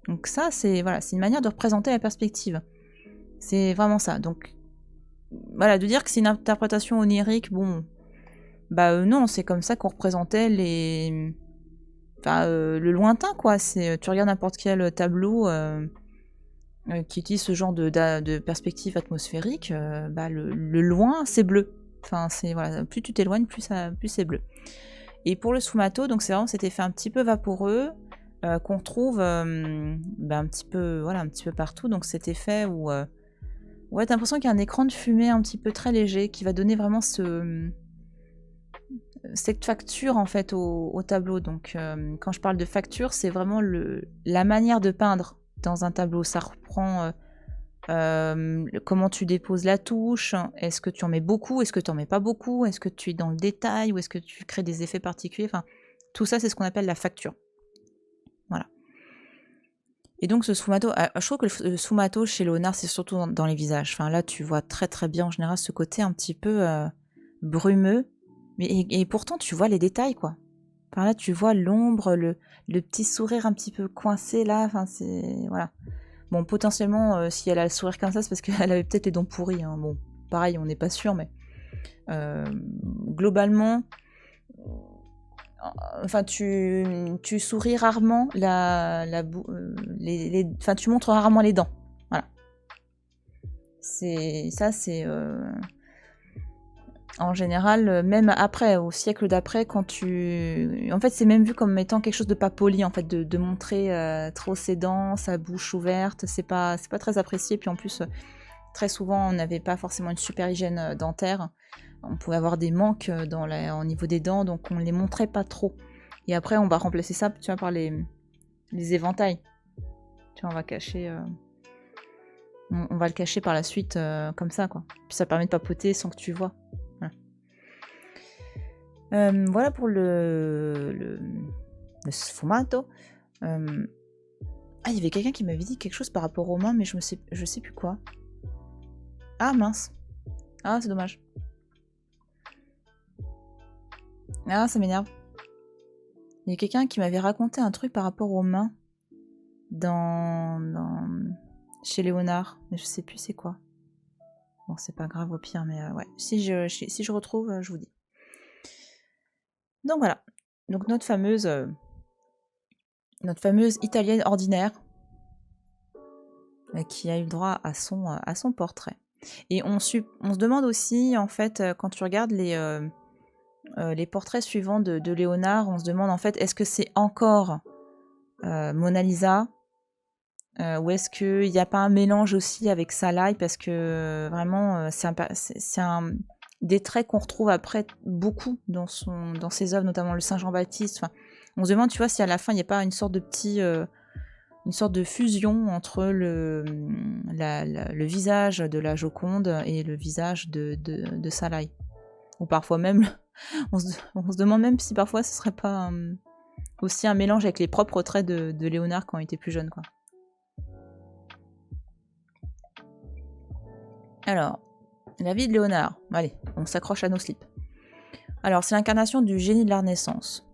[SPEAKER 1] Donc ça, c'est une manière de représenter la perspective. C'est vraiment ça. Donc, voilà, de dire que c'est une interprétation onirique, bon, non, c'est comme ça qu'on représentait le lointain, quoi. Tu regardes n'importe quel tableau qui utilise ce genre de perspective atmosphérique, le loin, c'est bleu. Enfin, plus tu t'éloignes, plus c'est bleu. Et pour le Sumato, donc c'est vraiment cet effet un petit peu vaporeux qu'on trouve un petit peu partout. Donc cet effet où t'as l'impression qu'il y a un écran de fumée un petit peu très léger qui va donner vraiment cette facture en fait au tableau. Donc quand je parle de facture, c'est vraiment la manière de peindre dans un tableau. Ça reprend comment tu déposes la touche, est-ce que tu en mets beaucoup, est-ce que tu en mets pas beaucoup, est-ce que tu es dans le détail ou est-ce que tu crées des effets particuliers, enfin tout ça c'est ce qu'on appelle la facture. Voilà. Et donc ce sfumato, je trouve que le sfumato chez Léonard c'est surtout dans les visages. Enfin là tu vois très très bien en général ce côté un petit peu brumeux, mais et pourtant tu vois les détails quoi. Enfin là tu vois l'ombre, le petit sourire un petit peu coincé là, enfin c'est voilà. Bon, potentiellement, si elle a le sourire comme ça, c'est parce qu'elle avait peut-être les dents pourries. Hein. Bon, pareil, on n'est pas sûr, mais globalement, enfin, tu souris rarement tu montres rarement les dents. Voilà. C'est en général, même après, au siècle d'après, en fait, c'est même vu comme étant quelque chose de pas poli, en fait, de montrer trop ses dents, sa bouche ouverte, c'est pas très apprécié, puis en plus, très souvent, on n'avait pas forcément une super hygiène dentaire, on pouvait avoir des manques au niveau des dents, donc on les montrait pas trop. Et après, on va remplacer ça, tu vois, par les éventails. Tu vois, on va cacher... on va le cacher par la suite, comme ça, quoi. Puis ça permet de papoter sans que tu vois. Voilà pour le sfumato. Il y avait quelqu'un qui m'avait dit quelque chose par rapport aux mains, mais je sais plus quoi. Ah mince. Ah, c'est dommage. Ah, ça m'énerve. Il y a quelqu'un qui m'avait raconté un truc par rapport aux mains chez Léonard, mais je sais plus c'est quoi. Bon, c'est pas grave au pire, mais ouais. Si je retrouve, je vous dis. Donc voilà. Donc notre fameuse italienne ordinaire qui a eu droit à son portrait. Et on se demande aussi, en fait, quand tu regardes les portraits suivants de Léonard, on se demande en fait, est-ce que c'est encore Mona Lisa ou est-ce qu'il n'y a pas un mélange aussi avec Salai, parce que vraiment, c'est un des traits qu'on retrouve après beaucoup dans ses œuvres, notamment le Saint Jean-Baptiste. Enfin, on se demande, tu vois, si à la fin, il n'y a pas une sorte de petit une sorte de fusion entre le visage de la Joconde et le visage de Salai. Ou parfois même, on se demande même si parfois ce serait pas aussi un mélange avec les propres traits de Léonard quand il était plus jeune, quoi. Alors, la vie de Léonard. Allez, on s'accroche à nos slips. Alors, c'est l'incarnation du génie de la Renaissance.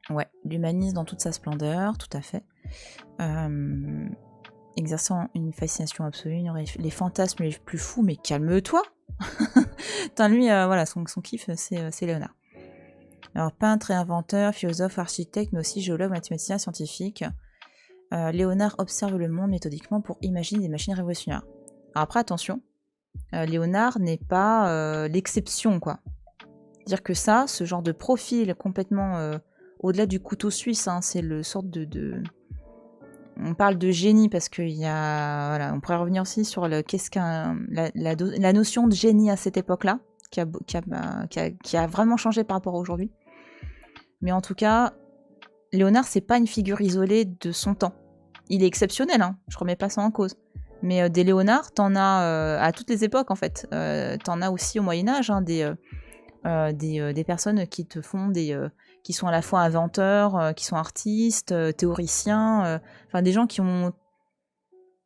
[SPEAKER 1] Ouais, l'humanisme dans toute sa splendeur, tout à fait. Exerçant une fascination absolue, les fantasmes les plus fous, mais calme-toi. Putain, lui, voilà, son kiff, c'est Léonard. Alors, peintre et inventeur, philosophe, architecte, mais aussi géologue, mathématicien, scientifique. Léonard observe le monde méthodiquement pour imaginer des machines révolutionnaires. Alors après, attention, Léonard n'est pas l'exception, quoi. C'est-à-dire que ça, ce genre de profil complètement au-delà du couteau suisse, hein, c'est le sorte de... On parle de génie parce qu'il y a... Voilà, on pourrait revenir aussi sur la notion de génie à cette époque-là, qui a vraiment changé par rapport à aujourd'hui. Mais en tout cas, Léonard, c'est pas une figure isolée de son temps. Il est exceptionnel, hein, je remets pas ça en cause. Mais des Léonards, t'en as à toutes les époques, en fait. T'en as aussi au Moyen-Âge, hein, des personnes qui te font qui sont à la fois inventeurs, qui sont artistes, théoriciens, enfin des gens qui ont...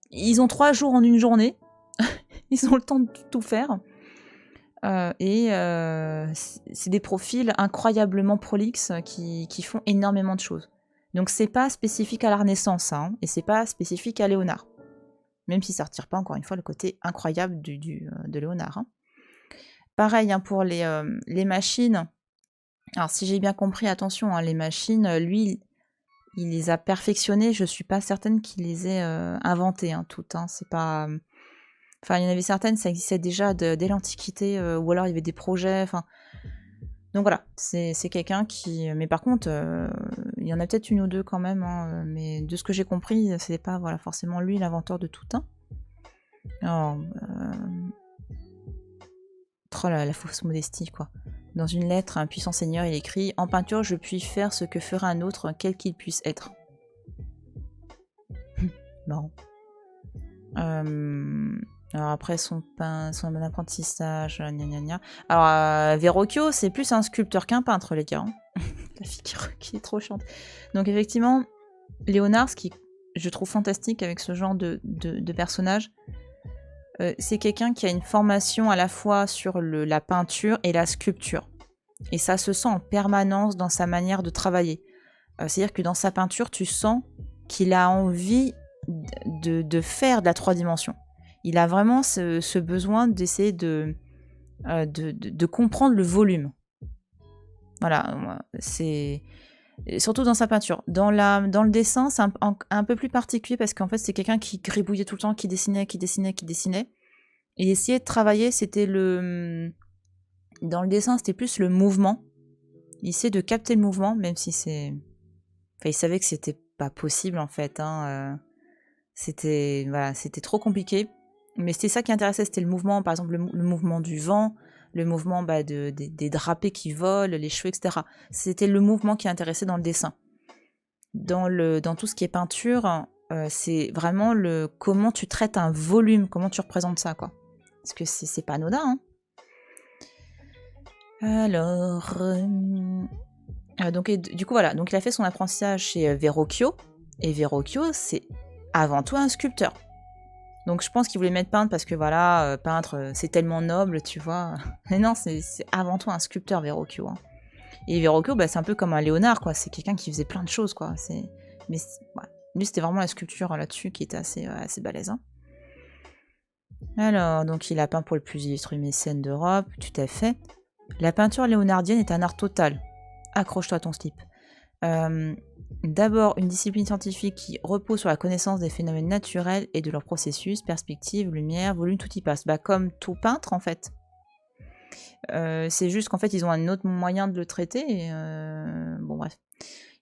[SPEAKER 1] Ils ont 3 jours en une journée, ils ont le temps de tout faire, c'est des profils incroyablement prolixes qui font énormément de choses. Donc c'est pas spécifique à la Renaissance, hein, et c'est pas spécifique à Léonard. Même si ça retire pas, encore une fois, le côté incroyable de Léonard. Hein. Pareil, hein, pour les machines. Alors, si j'ai bien compris, attention, hein, les machines, lui, il les a perfectionnées. Je suis pas certaine qu'il les ait inventées, hein, toutes. Hein, c'est pas... Enfin, il y en avait certaines, ça existait déjà dès l'Antiquité, ou alors il y avait des projets, enfin... Donc voilà, c'est quelqu'un qui... Mais par contre, il y en a peut-être une ou deux quand même, hein, mais de ce que j'ai compris, c'est pas voilà, forcément lui l'inventeur de tout. Hein. Alors, oh la fausse modestie, quoi. Dans une lettre à un puissant seigneur, il écrit « En peinture, je puis faire ce que ferait un autre, quel qu'il puisse être. » Marrant. Alors après, son apprentissage, gna gna gna. Alors, Verrocchio, c'est plus un sculpteur qu'un peintre, les gars. Hein. La figure qui est trop chiante. Donc effectivement, Léonard, ce qui je trouve fantastique avec ce genre de personnage, c'est quelqu'un qui a une formation à la fois sur la peinture et la sculpture. Et ça se sent en permanence dans sa manière de travailler. C'est-à-dire que dans sa peinture, tu sens qu'il a envie de faire de la 3 dimensions. Il a vraiment ce besoin d'essayer de comprendre le volume. Voilà, c'est... Surtout dans sa peinture. Dans le dessin, c'est un peu plus particulier parce qu'en fait, c'est quelqu'un qui gribouillait tout le temps, qui dessinait. Et essayer de travailler, c'était dans le dessin, c'était plus le mouvement. Il essaie de capter le mouvement, même si c'est... Enfin, il savait que c'était pas possible, en fait. Hein. C'était trop compliqué. Mais c'était ça qui intéressait, c'était le mouvement. Par exemple, le mouvement du vent, le mouvement des drapés qui volent, les cheveux, etc. C'était le mouvement qui intéressait dans le dessin. Dans tout ce qui est peinture, c'est vraiment comment tu traites un volume, comment tu représentes ça, quoi. Parce que c'est pas anodin, hein. Alors... du coup, voilà. Donc, il a fait son apprentissage chez Verrocchio. Et Verrocchio, c'est avant tout un sculpteur. Donc, je pense qu'il voulait mettre peintre parce que, voilà, peintre, c'est tellement noble, tu vois. Mais non, c'est avant tout un sculpteur, Verrocchio. Hein. Et Verrocchio, c'est un peu comme un Léonard, quoi. C'est quelqu'un qui faisait plein de choses, quoi. Mais lui, c'était vraiment la sculpture là-dessus qui était assez balèze. Hein. Alors, donc, il a peint pour le plus illustre mécène d'Europe, tout à fait. La peinture léonardienne est un art total. Accroche-toi à ton slip. D'abord, une discipline scientifique qui repose sur la connaissance des phénomènes naturels et de leurs processus, perspective, lumière, volume, tout y passe. Comme tout peintre, en fait. C'est juste qu'en fait, ils ont un autre moyen de le traiter. Et, bon, bref.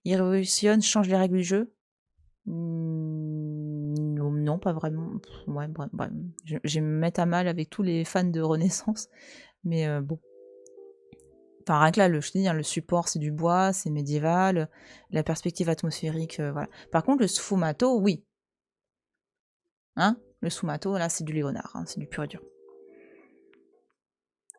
[SPEAKER 1] Ils révolutionnent, changent les règles du jeu. Non, pas vraiment. Ouais, bref. Je vais me mettre à mal avec tous les fans de Renaissance. Mais bon. Enfin, rien que là, je te dis, hein, le support, c'est du bois, c'est médiéval. La perspective atmosphérique, voilà. Par contre, le sfumato, oui. Hein? Le sfumato, là, c'est du Léonard, hein, c'est du pur et dur.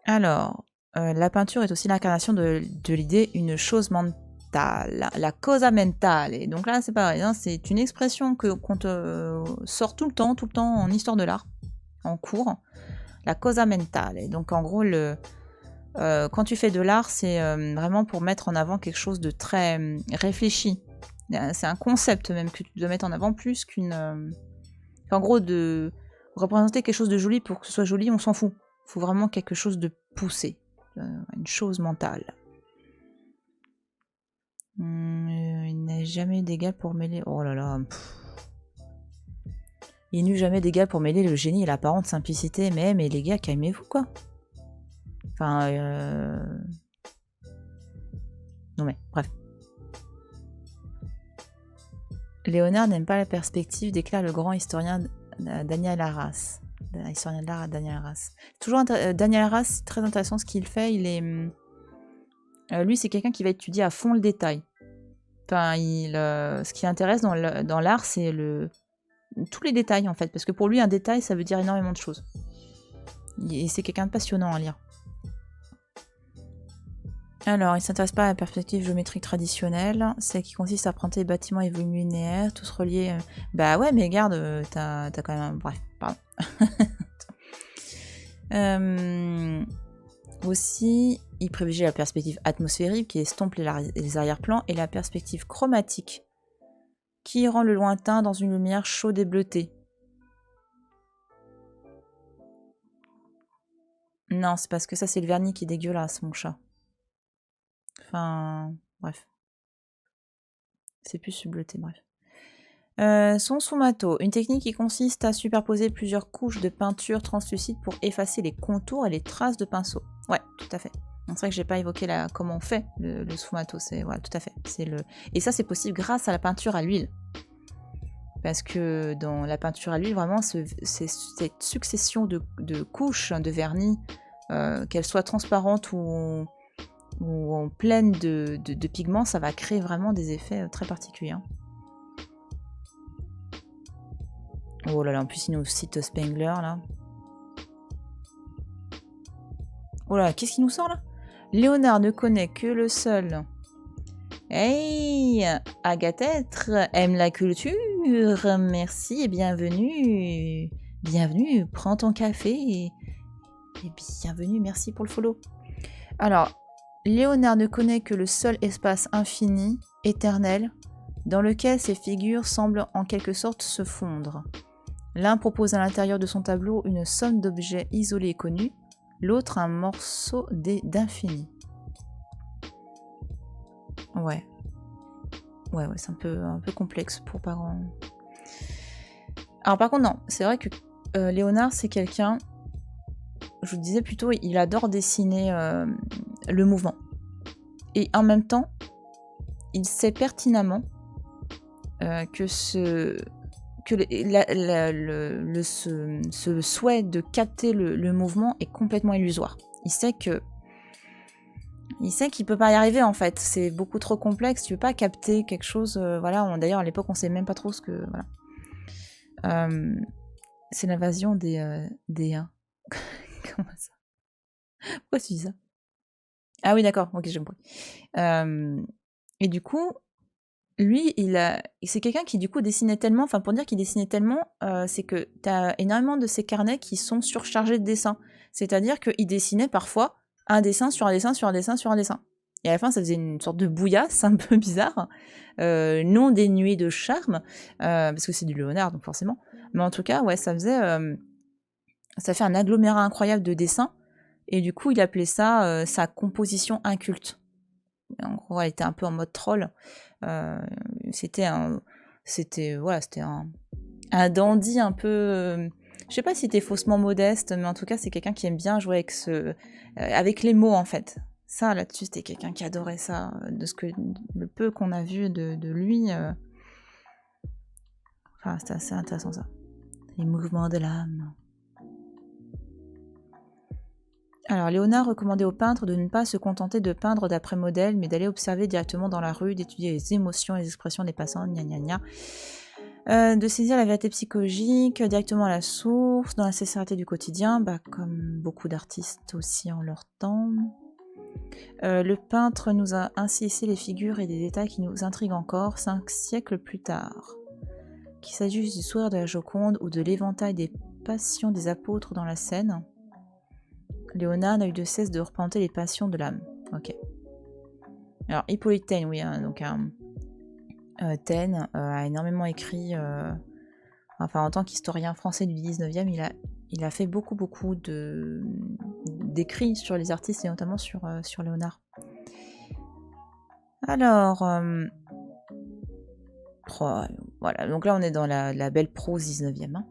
[SPEAKER 1] Alors, la peinture est aussi l'incarnation de l'idée une chose mentale, la cosa mentale. Et donc là, c'est pareil, hein, c'est une expression qu'on te sort tout le temps en histoire de l'art, en cours. La cosa mentale. Et donc, en gros, quand tu fais de l'art, c'est vraiment pour mettre en avant quelque chose de très réfléchi. C'est un concept même que tu dois mettre en avant plus en gros, de représenter quelque chose de joli pour que ce soit joli, on s'en fout. Il faut vraiment quelque chose de poussé, une chose mentale. Il n'a jamais d'égal pour mêler... Oh là là... Il n'eut jamais d'égal pour mêler le génie et l'apparente simplicité. Mais les gars, calmez-vous, quoi. Enfin, non mais, bref. Léonard n'aime pas la perspective, déclare le grand historien Daniel Arras. Historien de l'art Daniel Arras. Toujours Daniel Arras, c'est très intéressant ce qu'il fait. Il est... lui, c'est quelqu'un qui va étudier à fond le détail. Enfin, ce qui l'intéresse dans l'art, c'est tous les détails, en fait. Parce que pour lui, un détail, ça veut dire énormément de choses. Et c'est quelqu'un de passionnant à lire. Alors, il ne s'intéresse pas à la perspective géométrique traditionnelle, celle qui consiste à prendre les bâtiments et volumes linéaires, tous reliés... Bah ouais, mais regarde, t'as quand même... Bref, pardon. Aussi, il privilégie la perspective atmosphérique qui estompe les arrière-plans et la perspective chromatique qui rend le lointain dans une lumière chaude et bleutée. Non, c'est parce que ça, c'est le vernis qui est dégueulasse, mon chat. Enfin, bref. C'est plus subbleuté, bref. Son sfumato, une technique qui consiste à superposer plusieurs couches de peinture translucide pour effacer les contours et les traces de pinceau. Ouais, tout à fait. C'est vrai que j'ai pas évoqué comment on fait le sfumato, c'est ouais, tout à fait. Et ça, c'est possible grâce à la peinture à l'huile. Parce que dans la peinture à l'huile, vraiment, c'est cette succession de couches de vernis, qu'elles soient transparentes ou en pleines de pigments, ça va créer vraiment des effets très particuliers. Hein. Oh là là, en plus il nous cite Spengler là. Oh là, qu'est-ce qu'il nous sort là? Léonard ne connaît que le seul. Hey, Agatêtre aime la culture. Merci et bienvenue. Bienvenue, prends ton café et bienvenue, merci pour le follow. Alors, Léonard ne connaît que le seul espace infini, éternel, dans lequel ces figures semblent en quelque sorte se fondre. L'un propose à l'intérieur de son tableau une somme d'objets isolés et connus, l'autre un morceau d'infini. Ouais, c'est un peu complexe pour parents. Alors par contre, non, c'est vrai que Léonard, c'est quelqu'un, je vous disais plutôt, il adore dessiner le mouvement. Et en même temps, il sait pertinemment que ce souhait de capter le mouvement est complètement illusoire. Il sait qu'il peut pas y arriver en fait. C'est beaucoup trop complexe. Tu peux pas capter quelque chose. Voilà. D'ailleurs, à l'époque, on sait même pas trop ce que. Voilà. C'est l'invasion des 1. Comment ça? Pourquoi tu dis ça? Ah oui, d'accord. Ok, j'ai compris. Et du coup. Lui, c'est quelqu'un qui du coup dessinait tellement, enfin pour dire qu'il dessinait tellement, c'est que tu as énormément de ces carnets qui sont surchargés de dessins. C'est-à-dire qu'il dessinait parfois un dessin sur un dessin sur un dessin sur un dessin. Et à la fin, ça faisait une sorte de bouillasse un peu bizarre, non dénuée de charme, parce que c'est du Léonard, donc forcément. Mais en tout cas, ouais, ça fait un agglomérat incroyable de dessins, et du coup, il appelait ça sa composition inculte. En gros, elle était un peu en mode troll. C'était un dandy un peu. Je sais pas si c'était faussement modeste, mais en tout cas, c'est quelqu'un qui aime bien jouer avec les mots en fait. Ça, là-dessus, c'était quelqu'un qui adorait ça. Le peu qu'on a vu de lui. Enfin, c'était assez intéressant ça. Les mouvements de l'âme. Alors, Léonard recommandait aux peintres de ne pas se contenter de peindre d'après modèle, mais d'aller observer directement dans la rue, d'étudier les émotions et les expressions des passants, gna gna gna. De saisir la vérité psychologique directement à la source, dans la sincérité du quotidien, comme beaucoup d'artistes aussi en leur temps. Le peintre nous a ainsi laissé les figures et des détails qui nous intriguent encore 5 siècles plus tard. Qu'il s'agisse du sourire de la Joconde ou de l'éventail des passions des apôtres dans la Seine, Léonard n'a eu de cesse de représenter les passions de l'âme. Ok. Alors, Hippolyte Taine, oui, hein, donc Taine a énormément écrit, en tant qu'historien français du 19e, il a fait beaucoup d'écrits sur les artistes et notamment sur Léonard. Alors, voilà, donc là on est dans la belle prose 19e.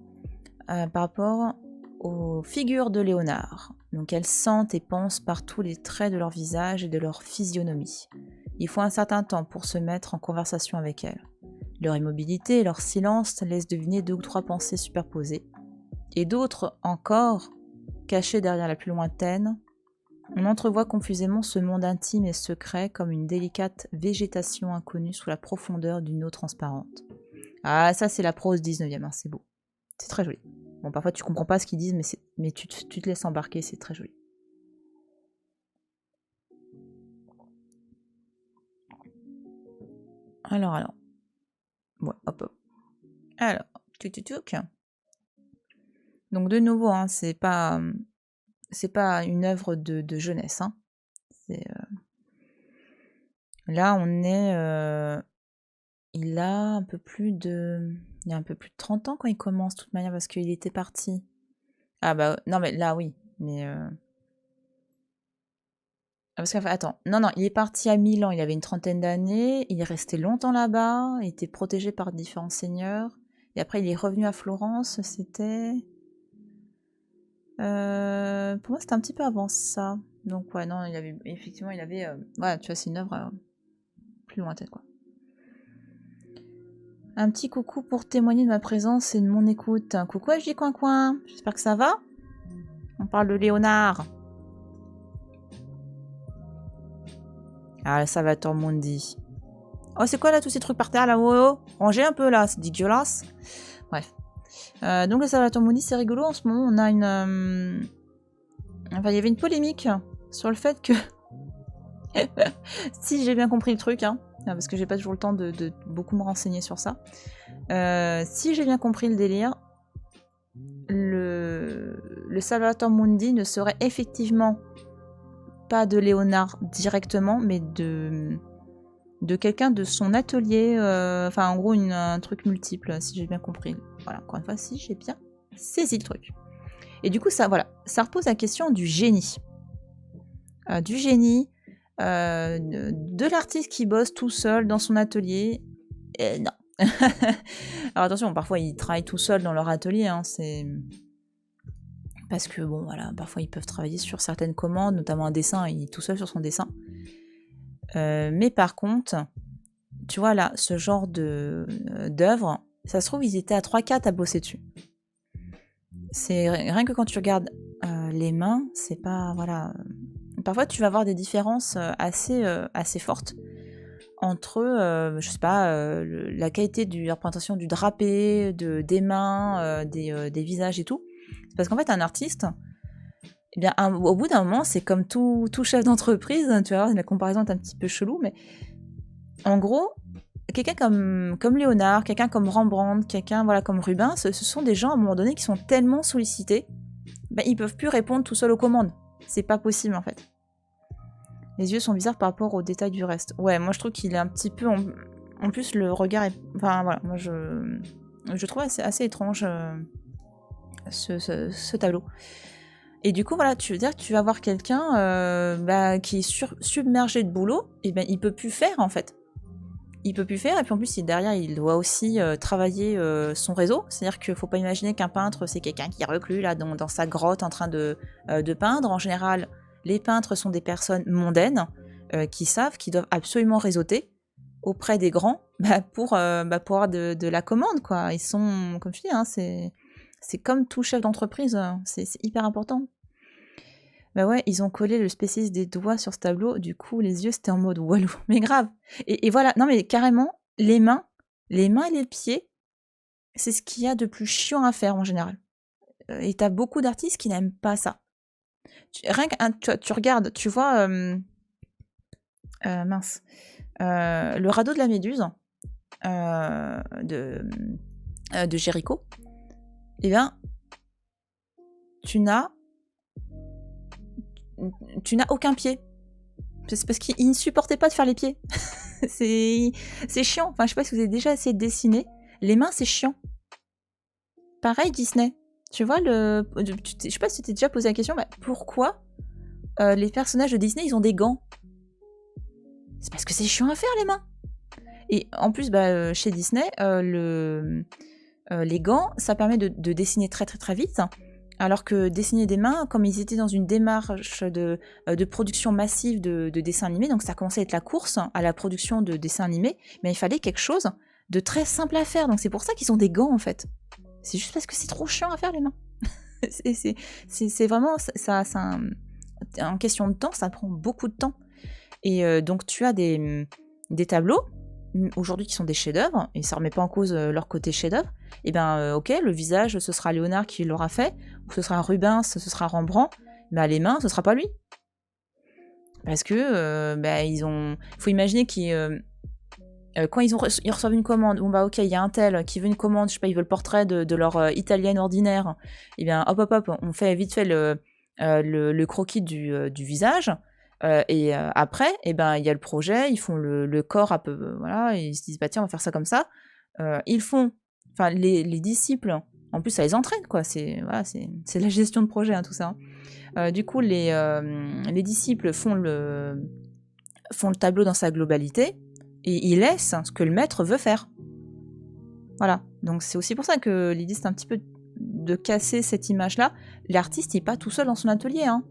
[SPEAKER 1] Par rapport aux figures de Léonard. Donc elles sentent et pensent par tous les traits de leur visage et de leur physionomie. Il faut un certain temps pour se mettre en conversation avec elles. Leur immobilité et leur silence laissent deviner 2 ou 3 pensées superposées. Et d'autres encore, cachées derrière la plus lointaine, on entrevoit confusément ce monde intime et secret comme une délicate végétation inconnue sous la profondeur d'une eau transparente. Ah, ça c'est la prose 19e, hein, c'est beau. C'est très joli. Bon, parfois tu comprends pas ce qu'ils disent, mais tu te laisses embarquer, c'est très joli. Alors. Ouais, hop. Alors, tuc. Donc de nouveau, hein, c'est pas une œuvre de jeunesse. Hein. Là, on est... il a un peu plus de 30 ans quand il commence, de toute manière, parce qu'il était parti. Ah bah, non mais là, oui. Mais... Parce qu'en fait, attends, non, il est parti à Milan, il avait une 30aine d'années, il est resté longtemps là-bas, il était protégé par différents seigneurs, et après il est revenu à Florence, c'était... pour moi c'était un petit peu avant ça, donc ouais, non, il avait... Ouais, tu vois, c'est une œuvre plus lointaine, quoi. Un petit coucou pour témoigner de ma présence et de mon écoute. Coucou FJ Coin, j'espère que ça va. On parle de Léonard. Ah, le Salvator Mundi. Oh, c'est quoi là, tous ces trucs par terre là? Oh, rangez un peu là, c'est dégueulasse. Bref. Donc le Salvator Mundi, c'est rigolo. En ce moment, on a une... Enfin, il y avait une polémique sur le fait que... si j'ai bien compris le truc, hein, parce que j'ai pas toujours le temps de beaucoup me renseigner sur ça. Si j'ai bien compris le délire, le Salvator Mundi ne serait effectivement pas de Léonard directement, mais de quelqu'un de son atelier, en gros un truc multiple, si j'ai bien compris. Voilà, encore une fois, si j'ai bien saisi le truc. Et du coup, ça repose la question du génie. De l'artiste qui bosse tout seul dans son atelier. Non. Alors attention, parfois ils travaillent tout seuls dans leur atelier, hein, c'est... Parce que bon, voilà, parfois ils peuvent travailler sur certaines commandes, notamment un dessin, il est tout seul sur son dessin. Mais par contre, tu vois là, ce genre d'œuvre, ça se trouve, ils étaient à 3-4 à bosser dessus. C'est rien que quand tu regardes les mains, c'est pas... Voilà. Parfois, tu vas avoir des différences assez fortes entre, je sais pas, la qualité de la représentation du drapé, des mains, des visages et tout. C'est parce qu'en fait, un artiste, eh bien, au bout d'un moment, c'est comme tout chef d'entreprise, tu vois, la comparaison est un petit peu chelou, mais en gros, quelqu'un comme Léonard, quelqu'un comme Rembrandt, quelqu'un comme Rubens, ce sont des gens à un moment donné qui sont tellement sollicités, ils peuvent plus répondre tout seuls aux commandes. C'est pas possible en fait. Les yeux sont bizarres par rapport aux détails du reste. Ouais, moi je trouve qu'il est un petit peu... En plus, le regard est... Enfin voilà, moi je trouve assez étrange ce tableau. Et du coup, voilà, tu veux dire que tu vas voir quelqu'un qui est submergé de boulot, et ben il peut plus faire en fait. Il peut plus faire, et puis en plus, derrière, il doit aussi travailler son réseau. C'est-à-dire qu'il faut pas imaginer qu'un peintre, c'est quelqu'un qui est reclus là dans sa grotte en train de peindre. En général, les peintres sont des personnes mondaines qui savent qu'ils doivent absolument réseauter auprès des grands pour avoir de la commande, quoi. Ils sont, comme je dis, hein, c'est comme tout chef d'entreprise, c'est hyper important. Bah ouais, ils ont collé le spécialiste des doigts sur ce tableau, du coup, les yeux, c'était en mode walou. Mais grave. Et voilà, non mais carrément, les mains et les pieds, c'est ce qu'il y a de plus chiant à faire en général. Et t'as beaucoup d'artistes qui n'aiment pas ça. Rien que tu regardes, tu vois, mince, le radeau de la Méduse de Géricault, eh bien, tu n'as aucun pied. C'est parce qu'il ne supportait pas de faire les pieds. c'est chiant. Enfin, je sais pas si vous avez déjà essayé de dessiner. Les mains, c'est chiant. Pareil, Disney. Tu vois, je sais pas si tu t'es déjà posé la question, mais pourquoi les personnages de Disney, ils ont des gants? C'est parce que c'est chiant à faire, les mains. Et en plus, chez Disney, les gants, ça permet de dessiner très très très vite. Alors que dessiner des mains, comme ils étaient dans une démarche de production massive de dessins animés, donc ça commençait à être la course à la production de dessins animés, mais il fallait quelque chose de très simple à faire. Donc c'est pour ça qu'ils ont des gants en fait. C'est juste parce que c'est trop chiant à faire les mains. c'est vraiment en question de temps, ça prend beaucoup de temps. Et donc tu as des tableaux aujourd'hui qui sont des chefs-d'œuvre, et ça remet pas en cause leur côté chef-d'œuvre. Et ok, le visage, ce sera Léonard qui l'aura fait, ou ce sera Rubens, ce sera Rembrandt. Les mains, ce sera pas lui. Parce que faut imaginer qu'ils quand ils reçoivent une commande, ok, il y a un tel qui veut une commande, je sais pas, ils veulent le portrait de leur italienne ordinaire, et bien hop, on fait vite fait le croquis du visage, après, il y a le projet, ils font le corps un peu, voilà, et ils se disent, tiens, on va faire ça comme ça. Ils font, enfin, les disciples, en plus, ça les entraîne, quoi, c'est la gestion de projet, hein, tout ça. Du coup, les disciples font le tableau dans sa globalité, et ils laissent ce que le maître veut faire. Voilà. Donc c'est aussi pour ça que l'idée, c'est un petit peu de casser cette image-là. L'artiste, il n'est pas tout seul dans son atelier, hein.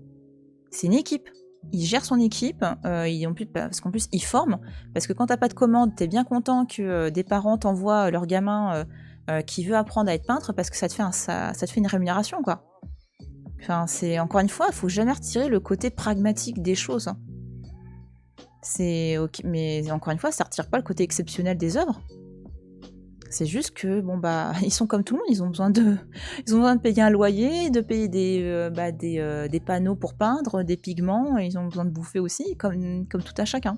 [SPEAKER 1] C'est une équipe. Il gère son équipe, parce qu'en plus, il forme. Parce que quand t'as pas de commande, t'es bien content que des parents t'envoient leur gamin qui veut apprendre à être peintre, parce que ça te fait une rémunération, quoi. Enfin, c'est encore une fois, il faut jamais retirer le côté pragmatique des choses, hein. C'est ok, mais encore une fois, ça retire pas le côté exceptionnel des œuvres. C'est juste que ils sont comme tout le monde, ils ont besoin de payer un loyer, de payer des panneaux pour peindre, des pigments, et ils ont besoin de bouffer aussi, comme tout à chacun.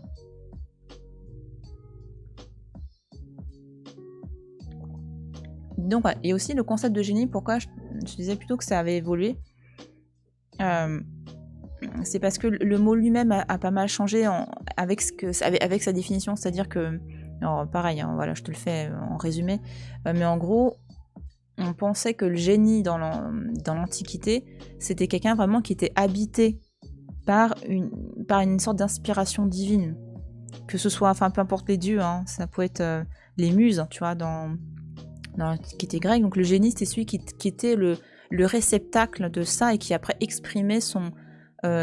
[SPEAKER 1] Donc ouais, et aussi le concept de génie, pourquoi je disais plutôt que ça avait évolué, c'est parce que le mot lui-même a pas mal changé avec sa définition, c'est-à-dire que, alors pareil, hein, voilà, je te le fais en résumé, mais en gros, on pensait que le génie dans l'Antiquité, c'était quelqu'un vraiment qui était habité par une sorte d'inspiration divine, que ce soit, enfin peu importe les dieux, hein, ça peut être les muses, tu vois, dans l'Antiquité grecque. Donc le génie, c'était celui qui était le réceptacle de ça, et qui après exprimait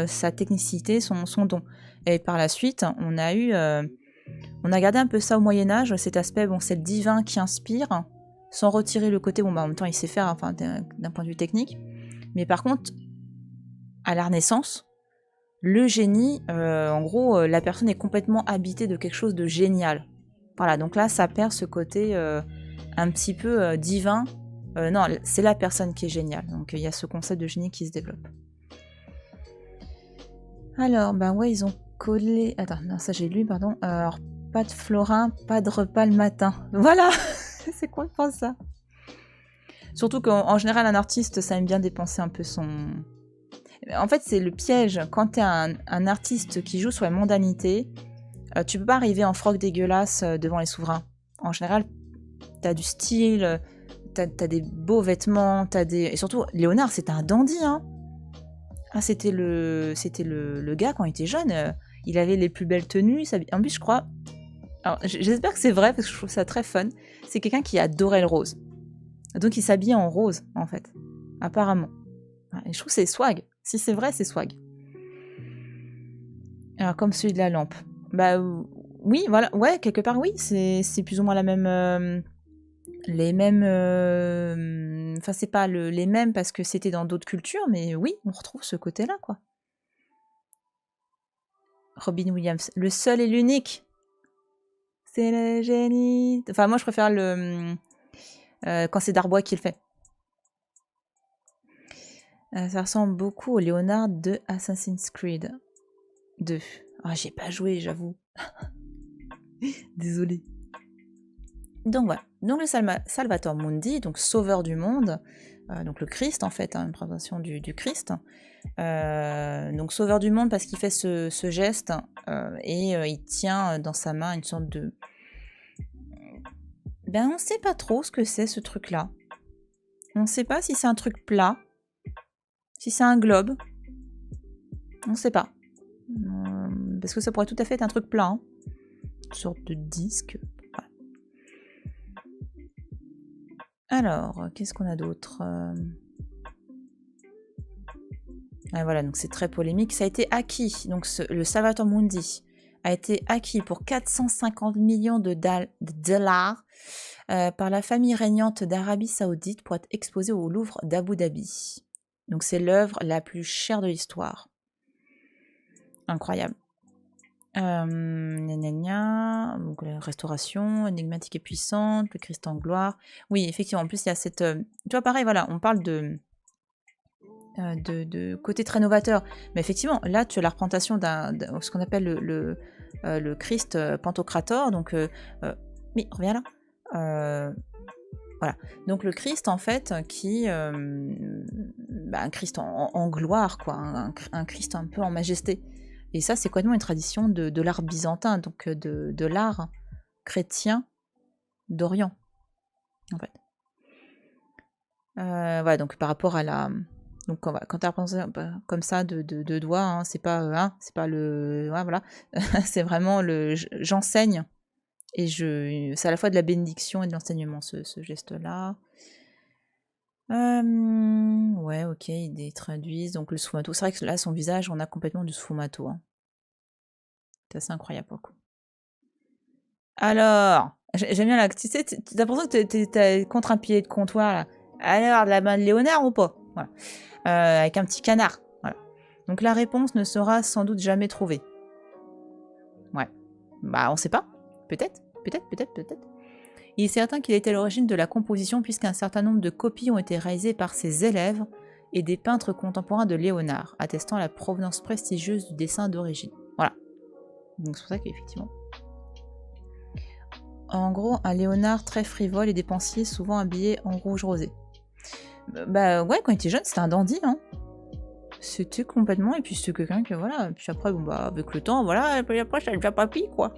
[SPEAKER 1] sa technicité, son don. Et par la suite, on a gardé un peu ça au Moyen-Âge, cet aspect, c'est le divin qui inspire, sans retirer le côté, en même temps il sait faire, enfin, d'un point de vue technique. Mais par contre, à la Renaissance, le génie, en gros, la personne est complètement habitée de quelque chose de génial. Voilà, donc là, ça perd ce côté un petit peu divin. Non, c'est la personne qui est géniale. Donc il y a ce concept de génie qui se développe. Alors, ouais, ils ont collé... Attends, non, ça j'ai lu, pardon. Alors, pas de florin, pas de repas le matin. Voilà. C'est quoi ça? Surtout qu'en général, un artiste, ça aime bien dépenser un peu son... En fait, c'est le piège. Quand t'es un artiste qui joue sur la mondanité, tu peux pas arriver en froc dégueulasse devant les souverains. En général, t'as du style, t'as des beaux vêtements, et surtout, Léonard, c'était un dandy, hein. Ah, c'était le gars quand il était jeune, il avait les plus belles tenues. En plus, je crois... Alors, j'espère que c'est vrai, parce que je trouve ça très fun. C'est quelqu'un qui adorait le rose. Donc, il s'habillait en rose, en fait. Apparemment. Et je trouve que c'est swag. Si c'est vrai, c'est swag. Alors, comme celui de la lampe. Oui, voilà. Ouais, quelque part, oui. C'est plus ou moins la même... les mêmes... Enfin, c'est pas les mêmes parce que c'était dans d'autres cultures, mais oui, on retrouve ce côté-là, quoi. Robin Williams, le seul et l'unique. C'est le génie. Enfin, moi, je préfère le quand c'est Darbois qui le fait. Ça ressemble beaucoup au Léonard de Assassin's Creed 2. Ah, j'ai pas joué, j'avoue. Désolée. Donc voilà. Donc le Salvator Mundi, donc sauveur du monde, donc le Christ en fait, une représentation du Christ. Donc sauveur du monde parce qu'il fait ce geste et il tient dans sa main une sorte de... Ben on sait pas trop ce que c'est ce truc-là. On sait pas si c'est un truc plat, si c'est un globe. On sait pas. Parce que ça pourrait tout à fait être un truc plat. Hein. Une sorte de disque. Voilà. Alors, qu'est-ce qu'on a d'autre voilà, donc c'est très polémique. Ça a été acquis, donc le Salvator Mundi a été acquis pour 450 millions de dollars par la famille régnante d'Arabie Saoudite pour être exposée au Louvre d'Abu Dhabi. Donc c'est l'œuvre la plus chère de l'histoire. Incroyable. Donc, la restauration, énigmatique et puissante, le Christ en gloire. Oui, effectivement, en plus il y a cette... tu vois, pareil, voilà, on parle de côté très novateur. Mais effectivement, là, tu as la représentation de ce qu'on appelle le Christ Pantocrator. Donc, mais reviens là. Voilà. Donc, le Christ, en fait, qui... un Christ en gloire, quoi. Un Christ un peu en majesté. Et ça, c'est complètement une tradition de l'art byzantin, donc de l'art chrétien d'Orient, en fait. Voilà, donc par rapport à la... Donc quand tu as repensé comme ça de doigts, hein, c'est pas le... Ouais, voilà. C'est vraiment le... J'enseigne. Et c'est à la fois de la bénédiction et de l'enseignement, ce geste-là. Ouais, ok, ils traduisent. Donc le sfumato. C'est vrai que là, son visage, on a complètement du sfumato. Hein. C'est assez incroyable pour le coup. Alors, j'aime bien là. Tu sais, t'as l'impression que t'es contre un pied de comptoir là. Alors, de la main de Léonard ou pas? Voilà. Avec un petit canard. Voilà. Donc la réponse ne sera sans doute jamais trouvée. Ouais. Bah, on sait pas. Peut-être. Il est certain qu'il était à l'origine de la composition puisqu'un certain nombre de copies ont été réalisées par ses élèves et des peintres contemporains de Léonard, attestant la provenance prestigieuse du dessin d'origine. Voilà. Donc c'est pour ça qu'effectivement... En gros, un Léonard très frivole et dépensier, souvent habillé en rouge rosé. Bah ouais, quand il était jeune, c'était un dandy, hein. C'était complètement, et puis c'était quelqu'un que voilà, puis après, bon bah, avec le temps, voilà, et puis après, ça devient papy, quoi.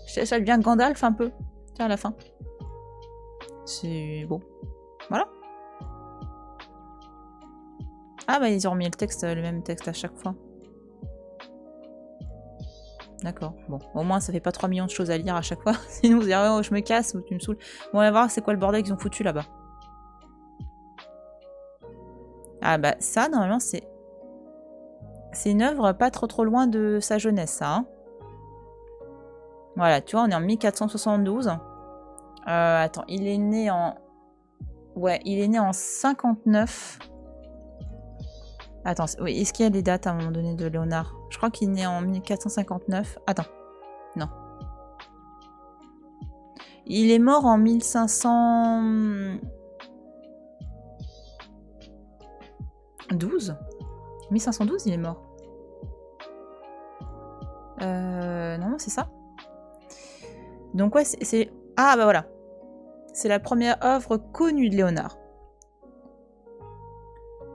[SPEAKER 1] Ça devient Gandalf un peu, tiens, à la fin. C'est bon. Voilà. Ah bah, ils ont remis le même texte à chaque fois. D'accord, bon, au moins ça fait pas 3 millions de choses à lire à chaque fois, sinon vous direz, oh, je me casse ou tu me saoules. Bon, on va voir c'est quoi le bordel qu'ils ont foutu là-bas. Ah bah ça, normalement, c'est une œuvre pas trop loin de sa jeunesse, ça. Hein. Voilà, tu vois, on est en 1472. Attends, il est né en... Ouais, il est né en 59. Attends, oui, est-ce qu'il y a des dates à un moment donné de Léonard? Je crois qu'il est né en 1459. Attends, non. Il est mort en 1512. 1512, il est mort. Non, c'est ça. Donc ouais, c'est... Ah bah voilà. C'est la première œuvre connue de Léonard.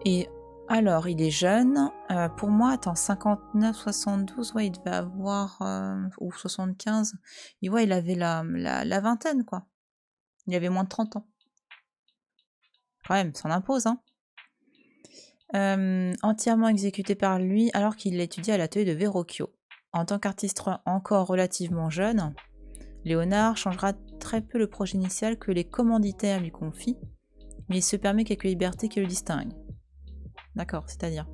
[SPEAKER 1] Et alors, il est jeune. Pour moi, attends, 59, 72, ouais, il devait avoir... ou 75. Et ouais, il avait la vingtaine, quoi. Il avait moins de 30 ans. Quand même, ça en impose, hein. Entièrement exécuté par lui alors qu'il étudiait à l'atelier de Verrocchio. En tant qu'artiste encore relativement jeune, Léonard changera très peu le projet initial que les commanditaires lui confient, mais il se permet quelques libertés qui le distinguent. D'accord, c'est-à-dire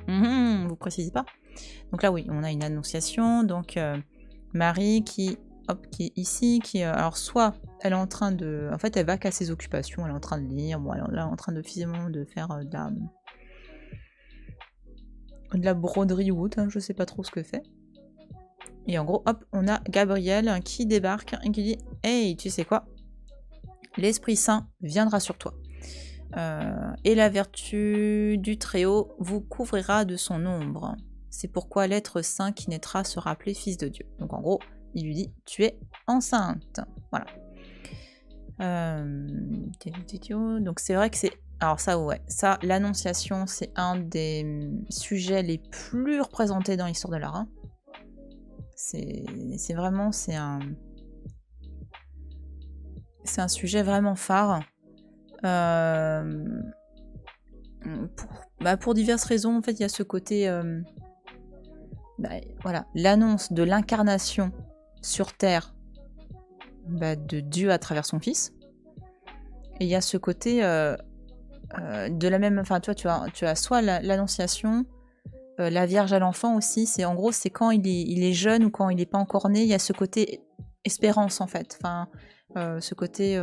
[SPEAKER 1] vous précisez pas. Donc là oui, on a une annonciation, donc Marie qui est ici, qui alors soit elle est en train de... En fait elle va qu'à ses occupations, elle est en train de lire, bon, elle est en train de physiquement de faire de la broderie ou autre, hein, je sais pas trop ce que fait. Et en gros, hop, on a Gabriel qui débarque et qui dit « Hey, tu sais quoi? L'Esprit Saint viendra sur toi. Et la vertu du Très-Haut vous couvrira de son ombre. C'est pourquoi l'être saint qui naîtra sera appelé fils de Dieu. » Donc en gros, il lui dit « Tu es enceinte. » Voilà. Donc c'est vrai que c'est... Alors ça, ouais. Ça, l'Annonciation, c'est un des sujets les plus représentés dans l'histoire de l'art. Hein. C'est vraiment... C'est un sujet vraiment phare. Pour diverses raisons, en fait, il y a ce côté... voilà, l'annonce de l'incarnation sur Terre de Dieu à travers son Fils. Et il y a ce côté de la même... Enfin, tu as soit l'Annonciation, la Vierge à l'enfant aussi. C'est en gros, c'est quand il est jeune ou quand il n'est pas encore né. Il y a ce côté espérance, en fait. Enfin, ce côté...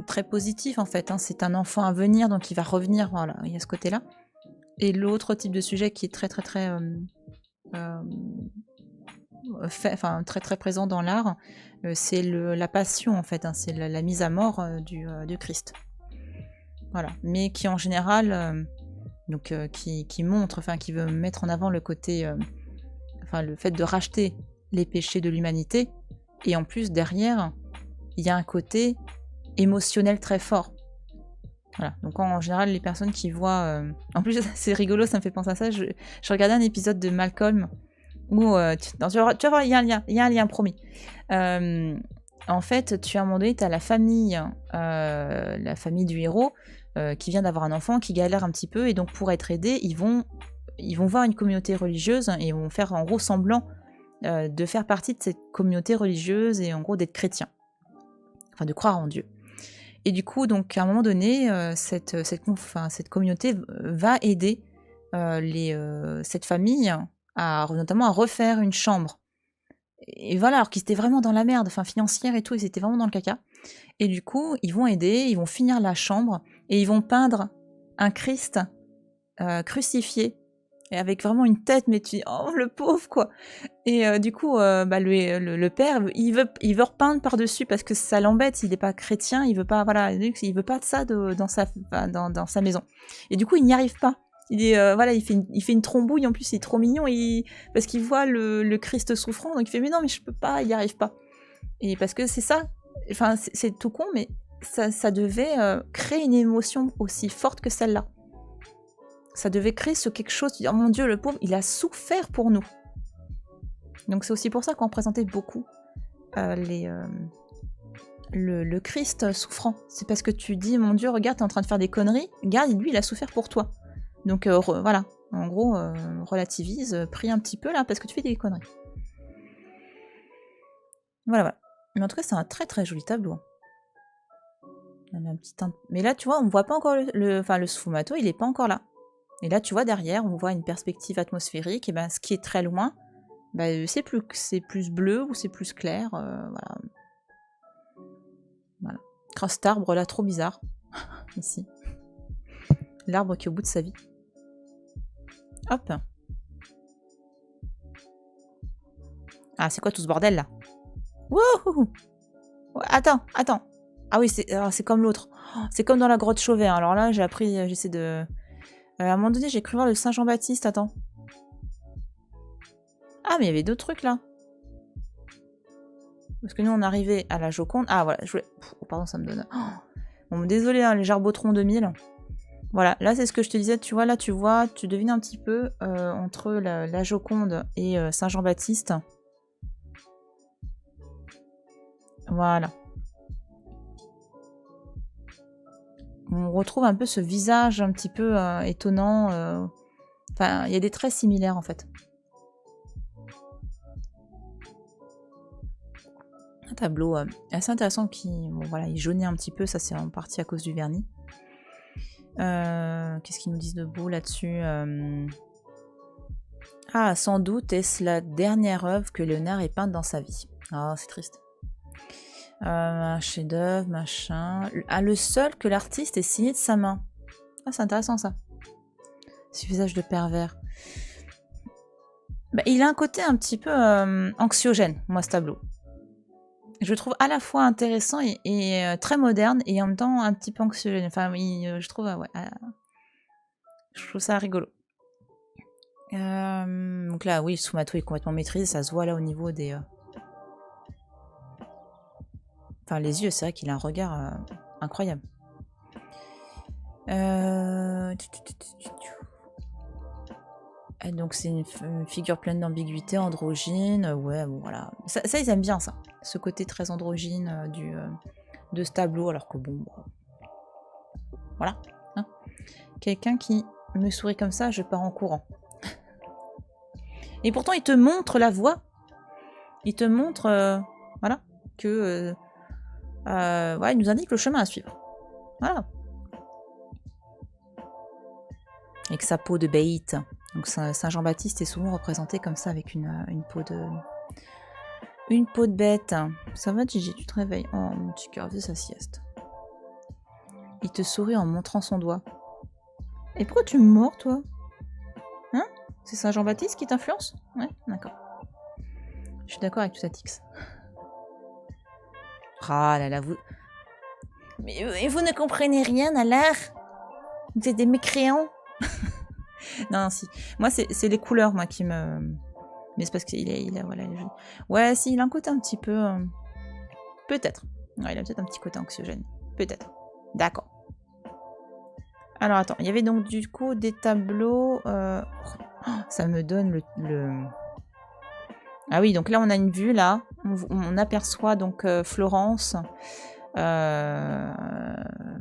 [SPEAKER 1] très positif en fait, hein. C'est un enfant à venir donc il va revenir, voilà, il y a ce côté là. Et l'autre type de sujet qui est très très présent dans l'art, c'est la passion en fait, hein. C'est la mise à mort du Christ, voilà, mais qui en général qui montre, enfin qui veut mettre en avant le côté le fait de racheter les péchés de l'humanité, et en plus derrière il y a un côté émotionnel très fort. Voilà. Donc en général, les personnes qui voient... En plus, c'est rigolo, ça me fait penser à ça. Je regardais un épisode de Malcolm où... tu vas voir, il y a un lien promis. En fait, à un moment donné, tu as la famille du héros qui vient d'avoir un enfant, qui galère un petit peu, et donc pour être aidés, ils vont voir une communauté religieuse et ils vont faire en gros semblant de faire partie de cette communauté religieuse et en gros d'être chrétien. Enfin, de croire en Dieu. Et du coup, donc à un moment donné, cette communauté va aider cette famille notamment à refaire une chambre. Et voilà, alors qu'ils étaient vraiment dans la merde, financière et tout, ils étaient vraiment dans le caca. Et du coup, ils vont aider, ils vont finir la chambre et ils vont peindre un Christ crucifié. Et avec vraiment une tête, mais tu dis, oh le pauvre quoi. Et du coup, le père, il veut repeindre par-dessus parce que ça l'embête, il n'est pas chrétien, il veut pas, voilà, il veut pas de ça dans sa maison. Et du coup, il n'y arrive pas. Il fait une trombouille, en plus il est trop mignon, parce qu'il voit le Christ souffrant, donc il fait mais non, mais je peux pas, il n'y arrive pas. Et parce que c'est ça, enfin c'est tout con, mais ça devait créer une émotion aussi forte que celle-là. Ça devait créer quelque chose, oh mon Dieu, le pauvre, il a souffert pour nous. Donc c'est aussi pour ça qu'on présentait beaucoup le Christ souffrant. C'est parce que tu dis, mon Dieu, regarde, t'es en train de faire des conneries, regarde, lui, il a souffert pour toi. Donc voilà, en gros, relativise, prie un petit peu là, parce que tu fais des conneries. Voilà. Mais en tout cas, c'est un très très joli tableau. Il y a un petit mais là, tu vois, on voit pas encore le sfumato, il est pas encore là. Et là, tu vois, derrière, on voit une perspective atmosphérique, et ben, ce qui est très loin, c'est plus bleu ou c'est plus clair, voilà. Cet arbre là, trop bizarre, ici. L'arbre qui est au bout de sa vie. Hop. Ah, c'est quoi tout ce bordel là? Wouhou! Attends. Ah oui, c'est comme l'autre. Oh, c'est comme dans la grotte Chauvet. Hein. Alors là, j'essaie de... à un moment donné, j'ai cru voir le Saint Jean-Baptiste, attends. Ah, mais il y avait d'autres trucs, là. Parce que nous, on arrivait à la Joconde. Ah, voilà, oh, pardon, ça me donne... Oh. Bon, désolé, hein, les Jarbotrons 2000. Voilà, là, c'est ce que je te disais. Tu vois, là, tu devines un petit peu entre la Joconde et Saint Jean-Baptiste. Voilà. On retrouve un peu ce visage un petit peu étonnant. Enfin, il y a des traits similaires, en fait. Un tableau assez intéressant qui, bon, voilà, il jaunit un petit peu. Ça, c'est en partie à cause du vernis. Qu'est-ce qu'ils nous disent de beau là-dessus? Ah, sans doute est-ce la dernière œuvre que Léonard ait peinte dans sa vie. Ah, c'est triste. Un chef-d'œuvre, machin. Ah, le seul que l'artiste ait signé de sa main. Ah, c'est intéressant ça. Ce visage de pervers. Bah, il a un côté un petit peu anxiogène, moi, ce tableau. Je le trouve à la fois intéressant et très moderne, et en même temps un petit peu anxiogène. Enfin, je trouve, ouais, je trouve ça rigolo. Donc là, oui, Sumato est complètement maîtrisé, ça se voit là au niveau des... Enfin, les yeux, c'est vrai qu'il a un regard incroyable. Donc c'est une figure pleine d'ambiguïté, androgyne, ouais, bon voilà. Ça, ils aiment bien ça, ce côté très androgyne de ce tableau, alors que bon, voilà. Hein. Quelqu'un qui me sourit comme ça, je pars en courant. Et pourtant, il te montre la voie. Il te montre, voilà, que... ouais, il nous indique le chemin à suivre. Voilà. Avec sa peau de bête. Donc Saint Jean-Baptiste est souvent représenté comme ça, avec une peau de... Une peau de bête. Ça va, Gigi, tu te réveilles. Oh, mon petit cœur, fais sa sieste. Il te sourit en montrant son doigt. Et pourquoi tu me mords, toi? Hein? C'est Saint Jean-Baptiste qui t'influence? Ouais, d'accord. Je suis d'accord avec tout ça, Tix. Ah là là, vous... Mais vous ne comprenez rien à l'art? Vous êtes des mécréants? Non, si. Moi, c'est les couleurs, moi, qui me... Mais c'est parce qu'il a voilà. Ouais, si, il a un côté un petit peu... Peut-être. Ouais, il a peut-être un petit côté anxiogène. Peut-être. D'accord. Alors, attends. Il y avait donc, du coup, des tableaux... ça me donne le... Ah oui, donc là, on a une vue, là. On aperçoit, donc, Florence.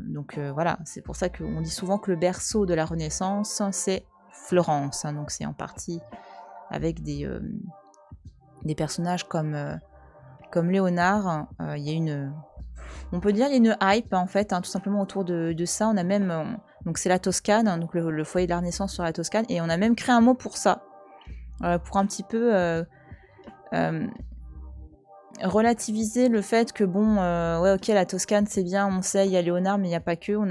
[SPEAKER 1] Donc, voilà. C'est pour ça qu'on dit souvent que le berceau de la Renaissance, c'est Florence. Hein, donc, c'est en partie avec des personnages comme Léonard. Il y a une... On peut dire qu'il y a une hype, en fait, hein, tout simplement autour de ça. On a même... donc, c'est la Toscane, hein, donc le foyer de la Renaissance sur la Toscane. Et on a même créé un mot pour ça. Pour un petit peu... relativiser le fait que bon, ouais, ok, la Toscane c'est bien, on sait, il y a Léonard, mais il n'y a pas que. On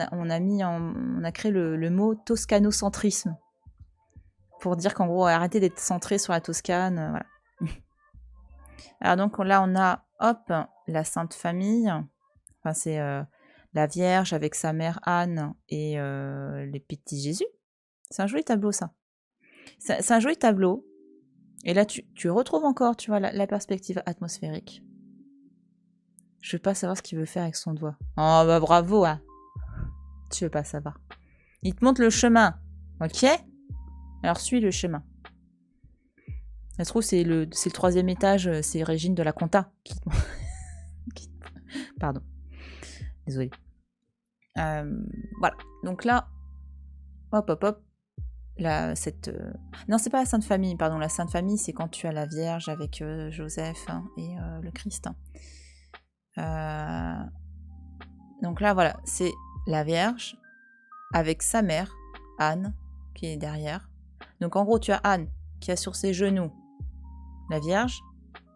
[SPEAKER 1] a créé le mot toscanocentrisme pour dire qu'en gros, arrêtez d'être centré sur la Toscane, voilà. Alors donc là, on a, hop, la Sainte Famille. Enfin, c'est la Vierge avec sa mère Anne et les petits Jésus. C'est un joli tableau, ça. C'est un joli tableau. Et là, tu retrouves encore, tu vois, la perspective atmosphérique. Je veux pas savoir ce qu'il veut faire avec son doigt. Oh, bah bravo, hein. Tu veux pas savoir. Il te montre le chemin, ok? Alors, suis le chemin. Ça se trouve, c'est le 3e étage, c'est Régine de la Conta. Pardon. Désolée. Voilà. Donc là, hop. Non, c'est pas la Sainte Famille, pardon. La Sainte Famille, c'est quand tu as la Vierge avec Joseph et le Christ. Donc là, voilà, c'est la Vierge avec sa mère, Anne, qui est derrière. Donc en gros, tu as Anne qui a sur ses genoux la Vierge,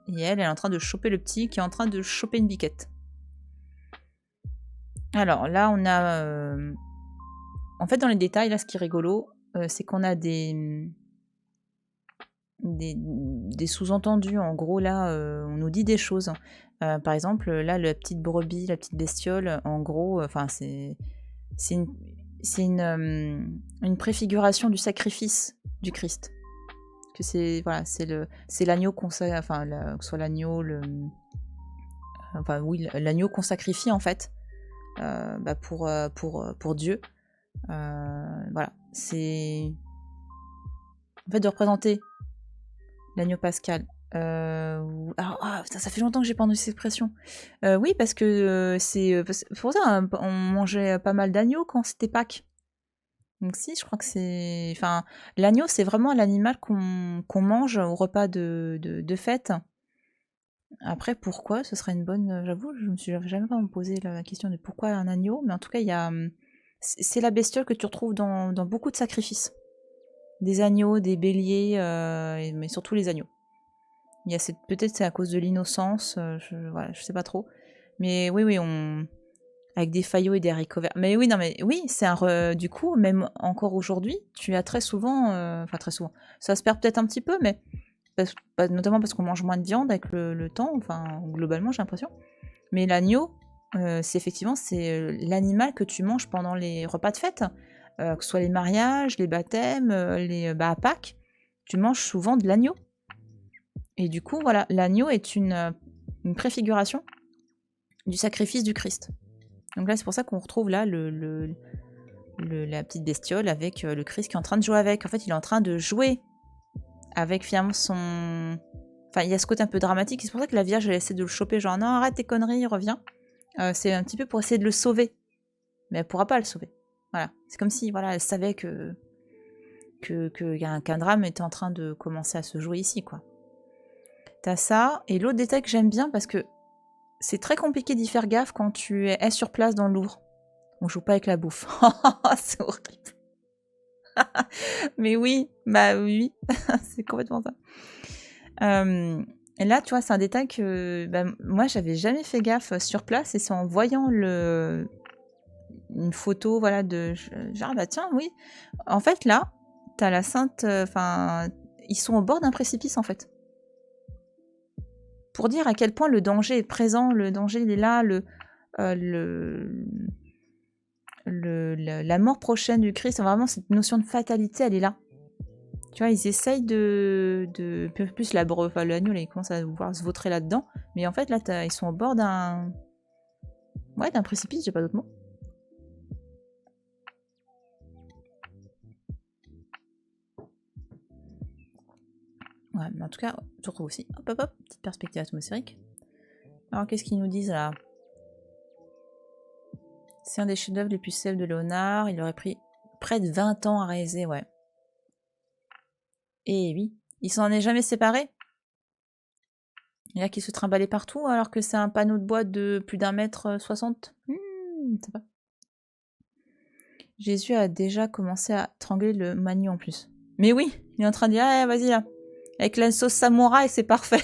[SPEAKER 1] et elle est en train de choper le petit qui est en train de choper une biquette. Alors là, on a... En fait, dans les détails, là, ce qui est rigolo, c'est qu'on a des sous-entendus. En gros, là, on nous dit des choses. Par exemple, là, la petite brebis, la petite bestiole, en gros, enfin, c'est une préfiguration du sacrifice du Christ. Que c'est voilà, c'est l'agneau qu'on enfin, que soit l'agneau, enfin oui, l'agneau qu'on sacrifie en fait, pour Dieu. Voilà, c'est en fait de représenter l'agneau pascal. Ça fait longtemps que j'ai pas entendu cette expression. Oui, parce que c'est pour ça hein, on mangeait pas mal d'agneaux quand c'était Pâques. Donc si, je crois que c'est... Enfin, l'agneau, c'est vraiment l'animal qu'on mange au repas de fête. Après, pourquoi? Ce serait une bonne... J'avoue, je me suis jamais vraiment posé la question de pourquoi un agneau, mais en tout cas, il y a... C'est la bestiole que tu retrouves dans beaucoup de sacrifices. Des agneaux, des béliers, mais surtout les agneaux. Il y a peut-être c'est à cause de l'innocence, voilà, je sais pas trop. Mais oui, avec des faillots et des haricots verts. Mais oui, non, mais oui, c'est du coup, même encore aujourd'hui, tu as très souvent, enfin très souvent, ça se perd peut-être un petit peu, mais notamment parce qu'on mange moins de viande avec le temps, enfin globalement j'ai l'impression. Mais l'agneau, c'est effectivement l'animal que tu manges pendant les repas de fête, que ce soit les mariages, les baptêmes, à Pâques, tu manges souvent de l'agneau. Et du coup, voilà, l'agneau est une préfiguration du sacrifice du Christ. Donc là, c'est pour ça qu'on retrouve là la petite bestiole avec le Christ qui est en train de jouer avec. En fait, il est en train de jouer avec finalement son... Enfin, il y a ce côté un peu dramatique. C'est pour ça que la Vierge, elle essaie de le choper. Genre, non, arrête tes conneries, reviens. C'est un petit peu pour essayer de le sauver. Mais elle pourra pas le sauver. Voilà. C'est comme si, voilà, elle savait qu'un drame était en train de commencer à se jouer ici, quoi. T'as ça. Et l'autre détail que j'aime bien, parce que c'est très compliqué d'y faire gaffe quand tu es sur place dans le Louvre. On joue pas avec la bouffe. C'est horrible. Mais oui, bah oui, c'est complètement ça. Et là, tu vois, c'est un détail que moi, j'avais jamais fait gaffe sur place, et c'est en voyant une photo, voilà, genre, bah tiens, oui. En fait, là, t'as la Sainte... ils sont au bord d'un précipice, en fait. Pour dire à quel point le danger est présent, le danger, il est là, la mort prochaine du Christ, vraiment, cette notion de fatalité, elle est là. Tu vois, ils essayent de plus l'agneau, là, il commence à vouloir se vautrer là-dedans. Mais en fait, là, ils sont au bord d'un précipice, j'ai pas d'autre mot. Ouais, mais en tout cas, tu retrouves aussi. Hop, hop, hop, petite perspective atmosphérique. Alors, qu'est-ce qu'ils nous disent là? C'est un des chefs-d'œuvre les plus célèbres de Léonard. Il aurait pris près de 20 ans à réaliser, ouais. Et oui, il s'en est jamais séparé. Il y a qui se trimballaient partout alors que c'est un panneau de bois de plus d'1,60 m. Ça va. Jésus a déjà commencé à trangler le magneau en plus. Mais oui, il est en train de dire, ah, vas-y là, avec la sauce samouraï, c'est parfait.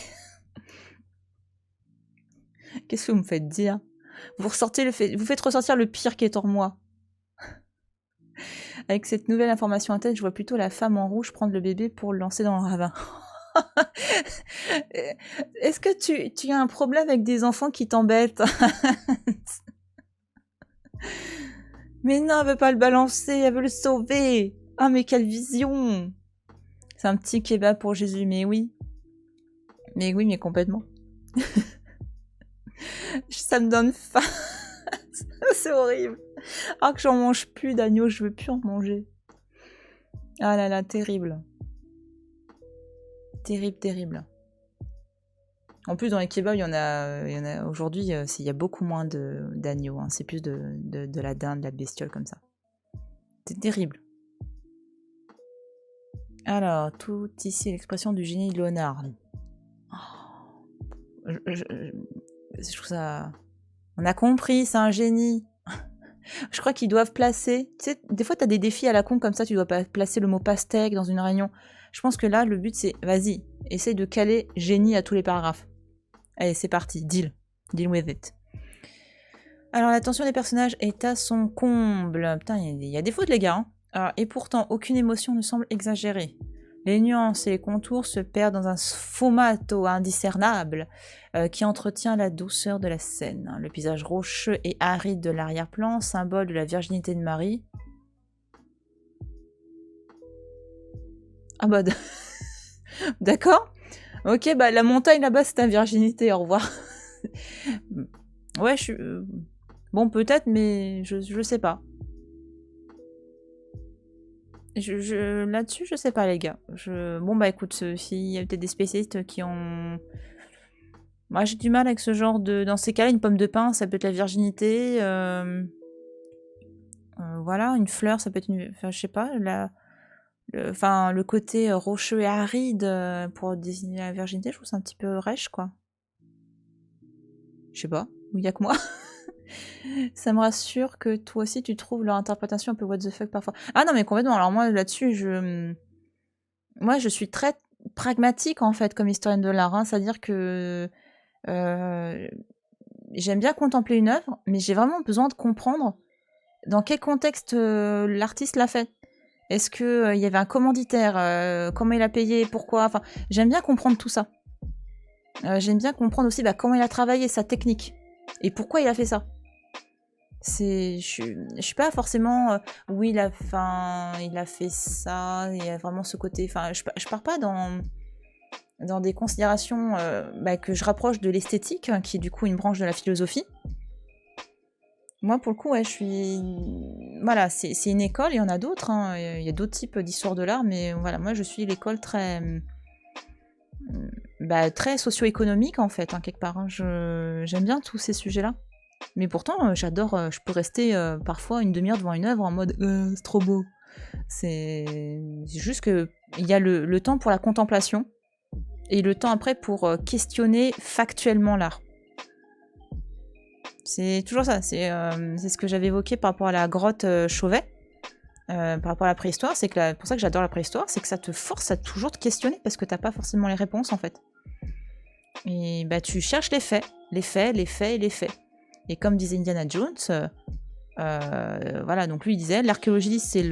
[SPEAKER 1] Qu'est-ce que vous me faites dire? Vous faites ressortir le pire qui est en moi. Avec cette nouvelle information en tête, je vois plutôt la femme en rouge prendre le bébé pour le lancer dans le ravin. Est-ce que tu as un problème avec des enfants qui t'embêtent? Mais non, elle veut pas le balancer, elle veut le sauver. Ah, mais quelle vision! C'est un petit kebab pour Jésus, mais oui. Mais oui, mais complètement. Ça me donne faim. C'est horrible. Ah, que j'en mange plus d'agneau, je veux plus en manger. Ah là là, terrible. Terrible, terrible. En plus, dans les kebabs, il y en a aujourd'hui, il y a beaucoup moins d'agneau. Hein. C'est plus de la dinde, de la bestiole comme ça. C'est terrible. Alors, tout ici, l'expression du génie de Léonard. Oh. Je trouve ça... On a compris, c'est un génie. Je crois qu'ils doivent placer... Tu sais, des fois, tu as des défis à la con comme ça, tu dois placer le mot pastèque dans une réunion. Je pense que là, le but, c'est... Vas-y, essaye de caler génie à tous les paragraphes. Allez, c'est parti, deal. Deal with it. Alors, la tension des personnages est à son comble. Putain, il y a des fautes, les gars. Hein. Alors, et pourtant, aucune émotion ne semble exagérée. Les nuances et les contours se perdent dans un sfumato indiscernable qui entretient la douceur de la scène. Le paysage rocheux et aride de l'arrière-plan, symbole de la virginité de Marie. Ah bah... D'accord. Ok, bah la montagne là-bas, c'est ta virginité, au revoir. Ouais, je suis... Bon, peut-être, mais je sais pas. Là-dessus, je sais pas, les gars. Bon, bah écoute, s'il y a peut-être des spécialistes qui ont... Moi, j'ai du mal avec ce genre de... Dans ces cas-là, une pomme de pin, ça peut être la virginité. Voilà, une fleur, ça peut être une... Enfin, je sais pas, le côté rocheux et aride pour désigner la virginité, je trouve ça un petit peu rêche, quoi. Je sais pas, il y a que moi. Ça me rassure que toi aussi tu trouves leur interprétation un peu what the fuck parfois. Ah non mais complètement, alors moi là-dessus moi je suis très pragmatique en fait comme historienne de l'art, hein. C'est-à-dire que j'aime bien contempler une œuvre, mais j'ai vraiment besoin de comprendre dans quel contexte l'artiste l'a fait. Est-ce que il y avait un commanditaire? Comment il a payé? Pourquoi? Enfin, j'aime bien comprendre tout ça. J'aime bien comprendre aussi comment il a travaillé, sa technique. Et pourquoi il a fait ça. Je suis pas forcément... oui, il a fait ça, il y a vraiment ce côté... Enfin, je pars pas dans des considérations que je rapproche de l'esthétique, qui est du coup une branche de la philosophie. Moi, pour le coup, ouais, je suis... Voilà, c'est une école, il y en a d'autres, hein. Il y a d'autres types d'histoire de l'art, mais voilà, moi, je suis l'école très... très socio-économique, en fait, hein, quelque part. Hein. J'aime bien tous ces sujets-là. Mais pourtant, j'adore... je peux rester parfois une demi-heure devant une œuvre en mode « c'est trop beau ». C'est juste que il y a le temps pour la contemplation et le temps après pour questionner factuellement l'art. C'est toujours ça, c'est ce que j'avais évoqué par rapport à la grotte Chauvet, par rapport à la préhistoire, c'est que pour ça que j'adore la préhistoire, c'est que ça te force à toujours te questionner parce que t'as pas forcément les réponses en fait. Et tu cherches les faits, les faits, les faits et les faits. Et comme disait Indiana Jones, voilà, donc lui il disait l'archéologie c'est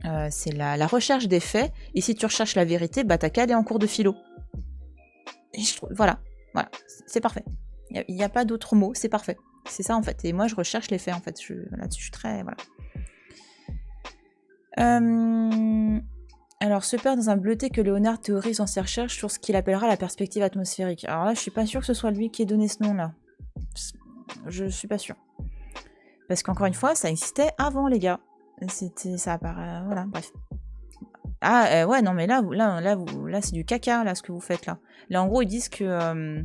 [SPEAKER 1] la recherche des faits, et si tu recherches la vérité, t'as qu'à aller en cours de philo. Et je trouve, voilà, c'est parfait. Il n'y a pas d'autre mot, c'est parfait. C'est ça en fait. Et moi je recherche les faits en fait. Là-dessus je suis très... Voilà. Alors, se perd dans un bleuté que Léonard théorise dans ses recherches sur ce qu'il appellera la perspective atmosphérique. Alors là, je suis pas sûre que ce soit lui qui ait donné ce nom-là. Je suis pas sûre. Parce qu'encore une fois, ça existait avant, les gars. Ça apparaît... voilà, bref. Ah, ouais, non, mais là c'est du caca, là, ce que vous faites, là. Là, en gros, ils disent que...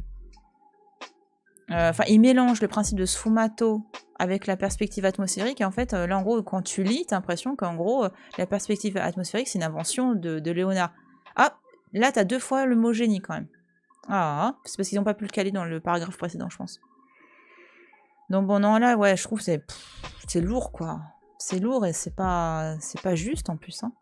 [SPEAKER 1] ils mélangent le principe de sfumato avec la perspective atmosphérique, et en fait, là, en gros, quand tu lis, t'as l'impression qu'en gros, la perspective atmosphérique, c'est une invention de Léonard. Ah, là, t'as 2 fois le mot génie, quand même. Ah, c'est parce qu'ils n'ont pas pu le caler dans le paragraphe précédent, je pense. Donc bon, non, là, ouais, je trouve que c'est lourd, quoi. C'est lourd, et c'est pas juste, en plus, hein.